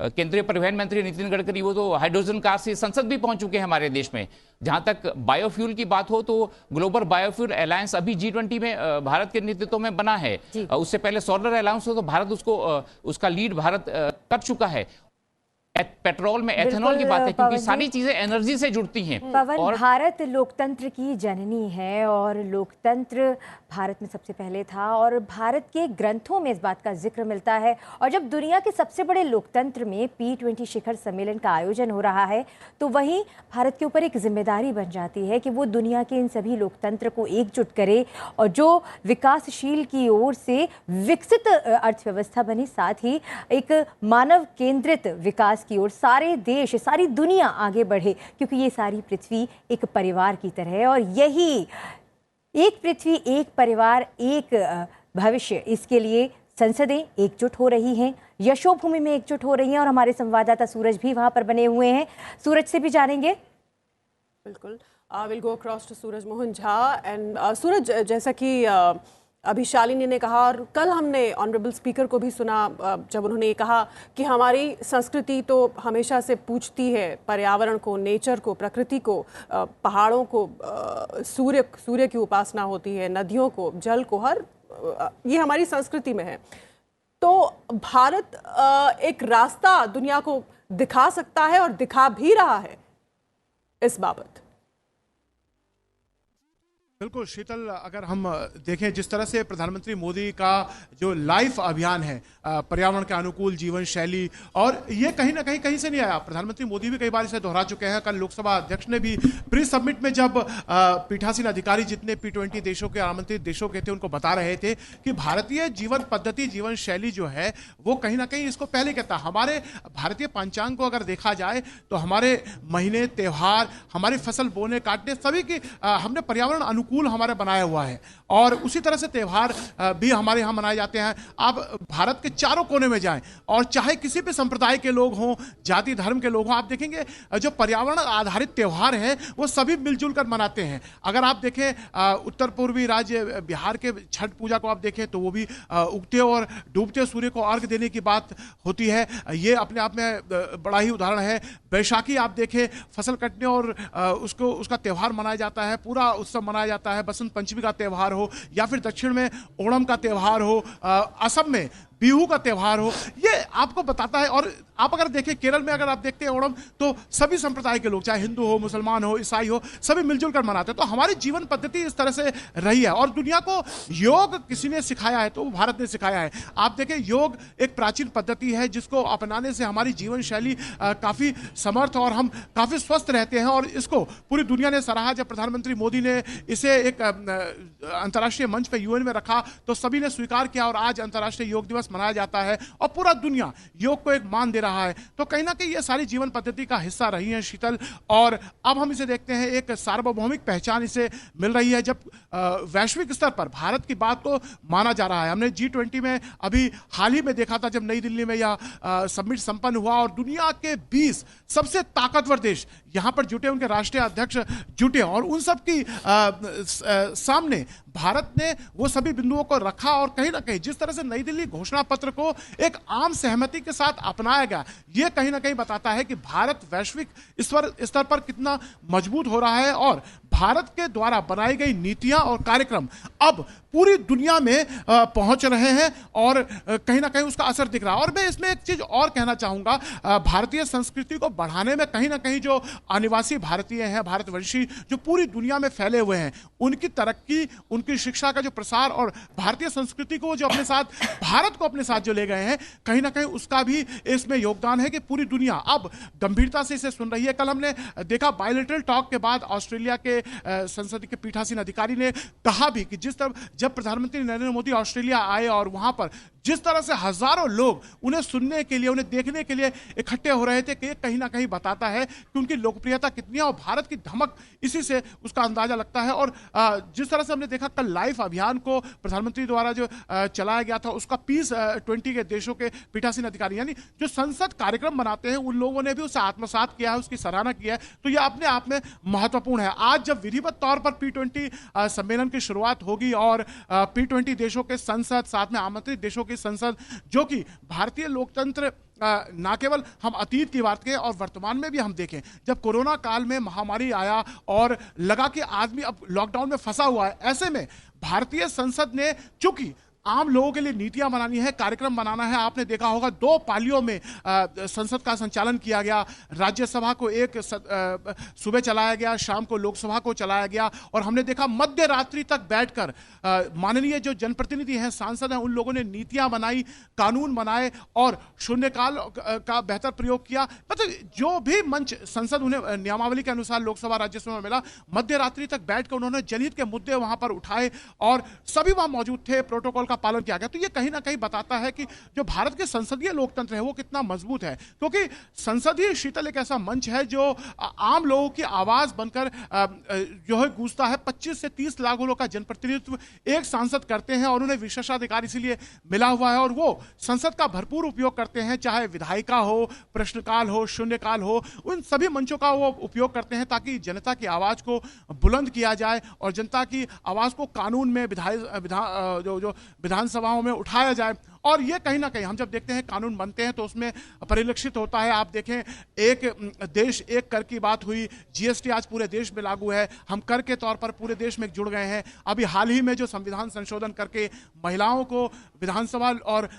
केंद्रीय परिवहन मंत्री नितिन गडकरी वो तो हाइड्रोजन कार से संसद भी पहुंच चुके हैं हमारे देश में। जहां तक बायोफ्यूल की बात हो तो ग्लोबल बायोफ्यूल अलायंस अभी G20 में भारत के नेतृत्व में बना है। उससे पहले सोलर अलायंस हो तो भारत उसका लीड भारत कर चुका है। पेट्रोल में एथेनॉल की बात है, क्योंकि सारी चीजें एनर्जी से जुड़ती हैं। पवन, और भारत लोकतंत्र की जननी है और लोकतंत्र भारत में सबसे पहले था और भारत के ग्रंथों में इस बात का जिक्र मिलता है। और जब दुनिया के सबसे बड़े लोकतंत्र में P20 शिखर सम्मेलन का आयोजन हो रहा है तो वहीं भारत के ऊपर एक जिम्मेदारी बन जाती है कि वो दुनिया के इन सभी लोकतंत्र को एकजुट करे और जो विकासशील की ओर से विकसित अर्थव्यवस्था बनी, साथ ही एक मानव केंद्रित विकास की ओर सारे देश, सारी दुनिया आगे बढ़े, क्योंकि ये सारी पृथ्वी एक परिवार की तरह है और यही एक पृथ्वी, एक परिवार, एक भविष्य, इसके लिए संसदें एकजुट हो रही हैं, यशोभूमि में एकजुट हो रही हैं और हमारे संवाददाता सूरज भी वहां पर बने हुए हैं। सूरज से भी जानेंगे। बिल्कुल, will go across to Suraj Mohan Jha and Suraj, जैसा कि अभी शालिनी ने कहा और कल हमने ऑनरेबल स्पीकर को भी सुना जब उन्होंने ये कहा कि हमारी संस्कृति तो हमेशा से पूजती है पर्यावरण को, नेचर को, प्रकृति को, पहाड़ों को, सूर्य की उपासना होती है, नदियों को, जल को, ये हमारी संस्कृति में है। तो भारत एक रास्ता दुनिया को दिखा सकता है और दिखा भी रहा है इस बाबत। बिल्कुल शीतल, अगर हम देखें जिस तरह से प्रधानमंत्री मोदी का जो लाइफ अभियान है पर्यावरण के अनुकूल जीवन शैली, और ये कहीं ना कहीं से नहीं आया। प्रधानमंत्री मोदी भी कई बार इसे दोहरा चुके हैं। कल लोकसभा अध्यक्ष ने भी प्री समिट में जब पीठासीन अधिकारी जितने P20 देशों के आमंत्रित देशों के थे उनको बता रहे थे कि भारतीय जीवन पद्धति, जीवन शैली जो है वो कहीं ना कहीं इसको पहले कहता। हमारे भारतीय पंचांग को अगर देखा जाए तो हमारे महीने, त्योहार, हमारी फसल बोने काटने सभी की हमने पर्यावरण अनुकूल हमारे बनाया हुआ है और उसी तरह से त्यौहार भी हमारे यहाँ मनाए जाते हैं। आप भारत के चारों कोने में जाएं और चाहे किसी भी संप्रदाय के लोग हों, जाति धर्म के लोग हों, आप देखेंगे जो पर्यावरण आधारित त्यौहार हैं वो सभी मिलजुल कर मनाते हैं। अगर आप देखें उत्तर पूर्वी राज्य बिहार के छठ पूजा को आप देखें तो वो भी उगते और डूबते सूर्य को अर्घ देने की बात होती है। ये अपने आप में बड़ा ही उदाहरण है। बैसाखी आप देखें, फसल कटने और उसका त्यौहार मनाया जाता है, पूरा उत्सव मनाया जाता है। बसंत पंचमी का त्यौहार हो या फिर दक्षिण में ओणम का त्यौहार हो, असम में बिहू का त्यौहार हो, ये आपको बताता है। और आप अगर देखें केरल में अगर आप देखते हैं ओणम तो सभी संप्रदाय के लोग, चाहे हिंदू हो, मुसलमान हो, ईसाई हो, सभी मिलजुल कर मनाते हैं। तो हमारी जीवन पद्धति इस तरह से रही है और दुनिया को योग किसी ने सिखाया है तो वो भारत ने सिखाया है। आप देखें योग एक प्राचीन पद्धति है जिसको अपनाने से हमारी जीवन शैली काफी समर्थ और हम काफी स्वस्थ रहते हैं और इसको पूरी दुनिया ने सराहा। जब प्रधानमंत्री मोदी ने इसे एक अंतर्राष्ट्रीय मंच पर UN में रखा तो सभी ने स्वीकार किया और आज अंतर्राष्ट्रीय योग दिवस मनाया जाता है और पूरा दुनिया योग को एक मान दे रहा है। तो कहीं ना कहीं ये सारी जीवन पद्धति का हिस्सा रही है शीतल, और अब हम इसे देखते हैं एक सार्वभौमिक पहचान इसे मिल रही है जब वैश्विक स्तर पर भारत की बात को माना जा रहा है। हमने G20 में अभी हाल ही में देखा था जब नई दिल्ली में यह समिट संपन्न हुआ और दुनिया के 20 सबसे ताकतवर देश यहां पर जुटे, उनके राष्ट्रीय अध्यक्ष जुटे और उन सब की सामने भारत ने वो सभी बिंदुओं को रखा और कहीं ना कहीं जिस तरह से नई दिल्ली घोषणा पत्र को एक आम सहमति के साथ अपनाया गया, ये कहीं ना कहीं बताता है कि भारत वैश्विक स्तर पर कितना मजबूत हो रहा है और भारत के द्वारा बनाई गई नीतियां और कार्यक्रम अब पूरी दुनिया में पहुंच रहे हैं और कहीं ना कहीं उसका असर दिख रहा है। और मैं इसमें एक चीज और कहना चाहूंगा, भारतीय संस्कृति को बढ़ाने में कहीं ना कहीं जो अनिवासी भारतीय हैं, भारतवंशी जो पूरी दुनिया में फैले हुए हैं, उनकी तरक्की, उनकी शिक्षा का जो प्रसार और भारतीय संस्कृति को जो अपने साथ, भारत को अपने साथ जो ले गए हैं, कहीं ना कहीं उसका भी इसमें योगदान है कि पूरी दुनिया अब गंभीरता से इसे सुन रही है। कल हमने देखा बायलैटरल टॉक के बाद ऑस्ट्रेलिया के संसद के पीठासीन अधिकारी ने कहा भी कि जिस तरह जब प्रधानमंत्री नरेंद्र मोदी ऑस्ट्रेलिया आए और वहां पर जिस तरह से हजारों लोग उन्हें सुनने के लिए, उन्हें देखने के लिए इकट्ठे हो रहे थे कि कहीं ना कहीं बताता है कि उनकी लोकप्रियता कितनी है और भारत की धमक इसी से उसका अंदाजा लगता है। और जिस तरह से हमने देखा कल लाइफ अभियान को प्रधानमंत्री द्वारा जो चलाया गया था, उसका P20 के देशों के पीठासीन अधिकारी यानी जो संसद कार्यक्रम बनाते हैं उन लोगों ने भी उसे आत्मसात किया है, उसकी सराहना किया है। तो यह अपने आप में महत्वपूर्ण है। आज जब विधिवत तौर पर P20 सम्मेलन की शुरुआत होगी और P20 देशों के संसद, साथ में आमंत्रित देशों की संसद, जो कि भारतीय लोकतंत्र ना केवल हम अतीत की बात करें और वर्तमान में भी हम देखें, जब कोरोना काल में महामारी आया और लगा कि आदमी अब लॉकडाउन में फंसा हुआ है, ऐसे में भारतीय संसद ने चूंकि आम लोगों के लिए नीतियां बनानी है, कार्यक्रम बनाना है, आपने देखा होगा 2 पालियों में संसद का संचालन किया गया। राज्यसभा को एक सुबह चलाया गया, शाम को लोकसभा को चलाया गया और हमने देखा मध्य रात्रि तक बैठकर माननीय जो जनप्रतिनिधि हैं, सांसद हैं, उन लोगों ने नीतियां बनाई, कानून बनाए और शून्यकाल का बेहतर प्रयोग किया। मतलब जो भी मंच संसद उन्हें नियमावली के अनुसार लोकसभा राज्यसभा में मिला, मध्य रात्रि तक बैठकर उन्होंने जनहित के मुद्दे वहां पर उठाए और सभी वहां मौजूद थे, प्रोटोकॉल का पालन किया गया। तो ये कहीं ना कहीं बताता है कि जो भारत के संसदीय लोकतंत्र है वो कितना मजबूत है, क्योंकि संसदीय शीतल एक ऐसा मंच है जो आम लोगों की आवाज बनकर जो है गूंजता है। 25 से 30 लाख लोगों का जनप्रतिनिधित्व एक सांसद करते हैं और उन्हें विशेषाधिकार इसीलिए मिला हुआ है और वो संसद का भरपूर उपयोग करते हैं, चाहे विधायिका हो, प्रश्नकाल हो, शून्यकाल हो, उन सभी मंचों का वो उपयोग करते हैं ताकि जनता की आवाज को बुलंद किया जाए और जनता की आवाज को कानून में विधानसभाओं में उठाया जाए। और ये कहीं ना कहीं हम जब देखते हैं कानून बनते हैं तो उसमें परिलक्षित होता है। आप देखें, एक देश एक कर की बात हुई, जीएसटी आज पूरे देश में लागू है, हम कर के तौर पर पूरे देश में जुड़ गए हैं। अभी हाल ही में जो संविधान संशोधन करके महिलाओं को विधानसभा और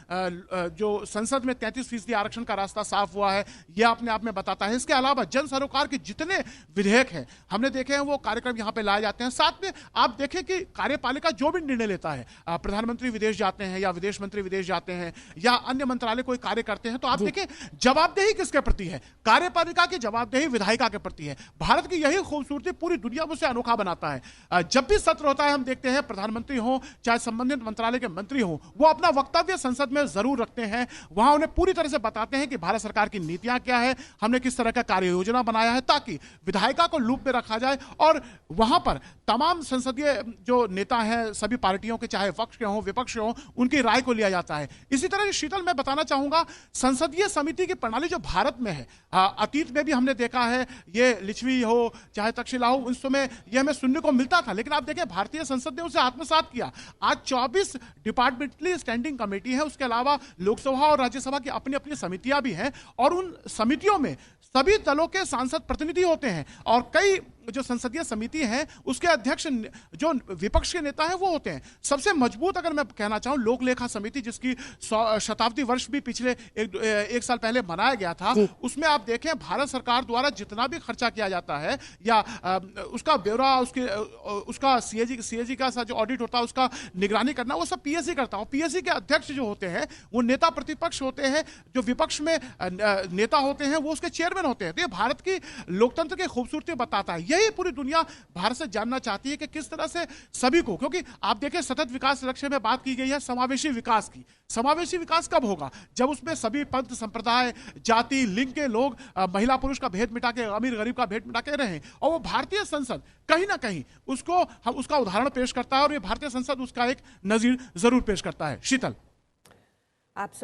जो संसद में 33% आरक्षण का रास्ता साफ हुआ है, यह अपने आप में बताता है। इसके अलावा जन सरोकार के जितने विधेयक हैं हमने देखे हैं, वो कार्यक्रम यहाँ पे लाए जाते हैं। साथ में आप देखें कि कार्यपालिका जो भी निर्णय लेता है, प्रधानमंत्री विदेश जाते हैं या विदेश मंत्री विदेश जाते हैं या अन्य मंत्रालय कोई कार्य करते हैं, तो आप देखें जवाबदेही किसके प्रति है? कार्यपालिका की जवाबदेही विधायिका के प्रति है। भारत की यही खूबसूरती पूरी दुनिया में उसे अनोखा बनाता है। जब भी सत्र होता है हम देखते हैं प्रधानमंत्री हो चाहे संबंधित मंत्रालय के मंत्री हो, वो अपना वक्तव्य संसद में जरूर रखते हैं। वहां उन्हें पूरी तरह से बताते हैं कि भारत सरकार की नीतियां क्या है, हमने किस तरह का कार्य योजना बनाया है, ताकि विधायिका को लूप में रखा जाए और वहां पर तमाम संसदीय जो नेता हैं सभी पार्टियों के, चाहे पक्ष के हों विपक्ष के हों, उनकी राय को लिया जाता है। इसी तरह शीतल मैं बताना चाहूंगा, संसदीय समिति की प्रणाली जो भारत में है, अतीत में भी हमने देखा है, ये लिच्छवी हो चाहे तक्षशिला हो, उस समय यह हमें सुनने को मिलता था, लेकिन आप देखें भारतीय संसद ने उसे आत्मसात किया। आज 24 डिपार्टमेंटली स्टैंडिंग कमेटी है, उसके अलावा लोकसभा और राज्यसभा की अपनी अपनी समितियां भी हैं और उन समितियों में सभी दलों के सांसद प्रतिनिधि होते हैं और कई जो संसदीय समिति है उसके अध्यक्ष जो विपक्ष के नेता हैं वो होते हैं। सबसे मजबूत अगर मैं कहना चाहूं, लोक लेखा समिति जिसकी शताब्दी वर्ष भी पिछले एक साल पहले मनाया गया था, उसमें आप देखें भारत सरकार द्वारा जितना भी खर्चा किया जाता है या उसका ब्यौरा, उसका सीएजी का जो ऑडिट होता है उसका निगरानी करना, वो सब पीएससी करता है। पीएससी के अध्यक्ष जो होते हैं वो नेता प्रतिपक्ष होते हैं, जो विपक्ष में नेता होते हैं वो उसके चेयरमैन होते हैं। तो ये भारत की लोकतंत्र की खूबसूरती बताता है। यही पूरी दुनिया भारत से जानना चाहती है कि किस तरह से सभी को, क्योंकि आप देखें सतत विकास लक्ष्य में बात की गई है समावेशी विकास की। समावेशी विकास कब होगा? जब उसमें सभी पंथ, संप्रदाय, जाति, लिंग के लोग, महिला पुरुष का भेद मिटा के, अमीर गरीब का भेद मिटा के रहें। और वो भारतीय संसद कहीं ना कहीं उसका उदाहरण पेश करता है और ये भारतीय संसद उसका एक नजीर जरूर पेश करता है। शीतल।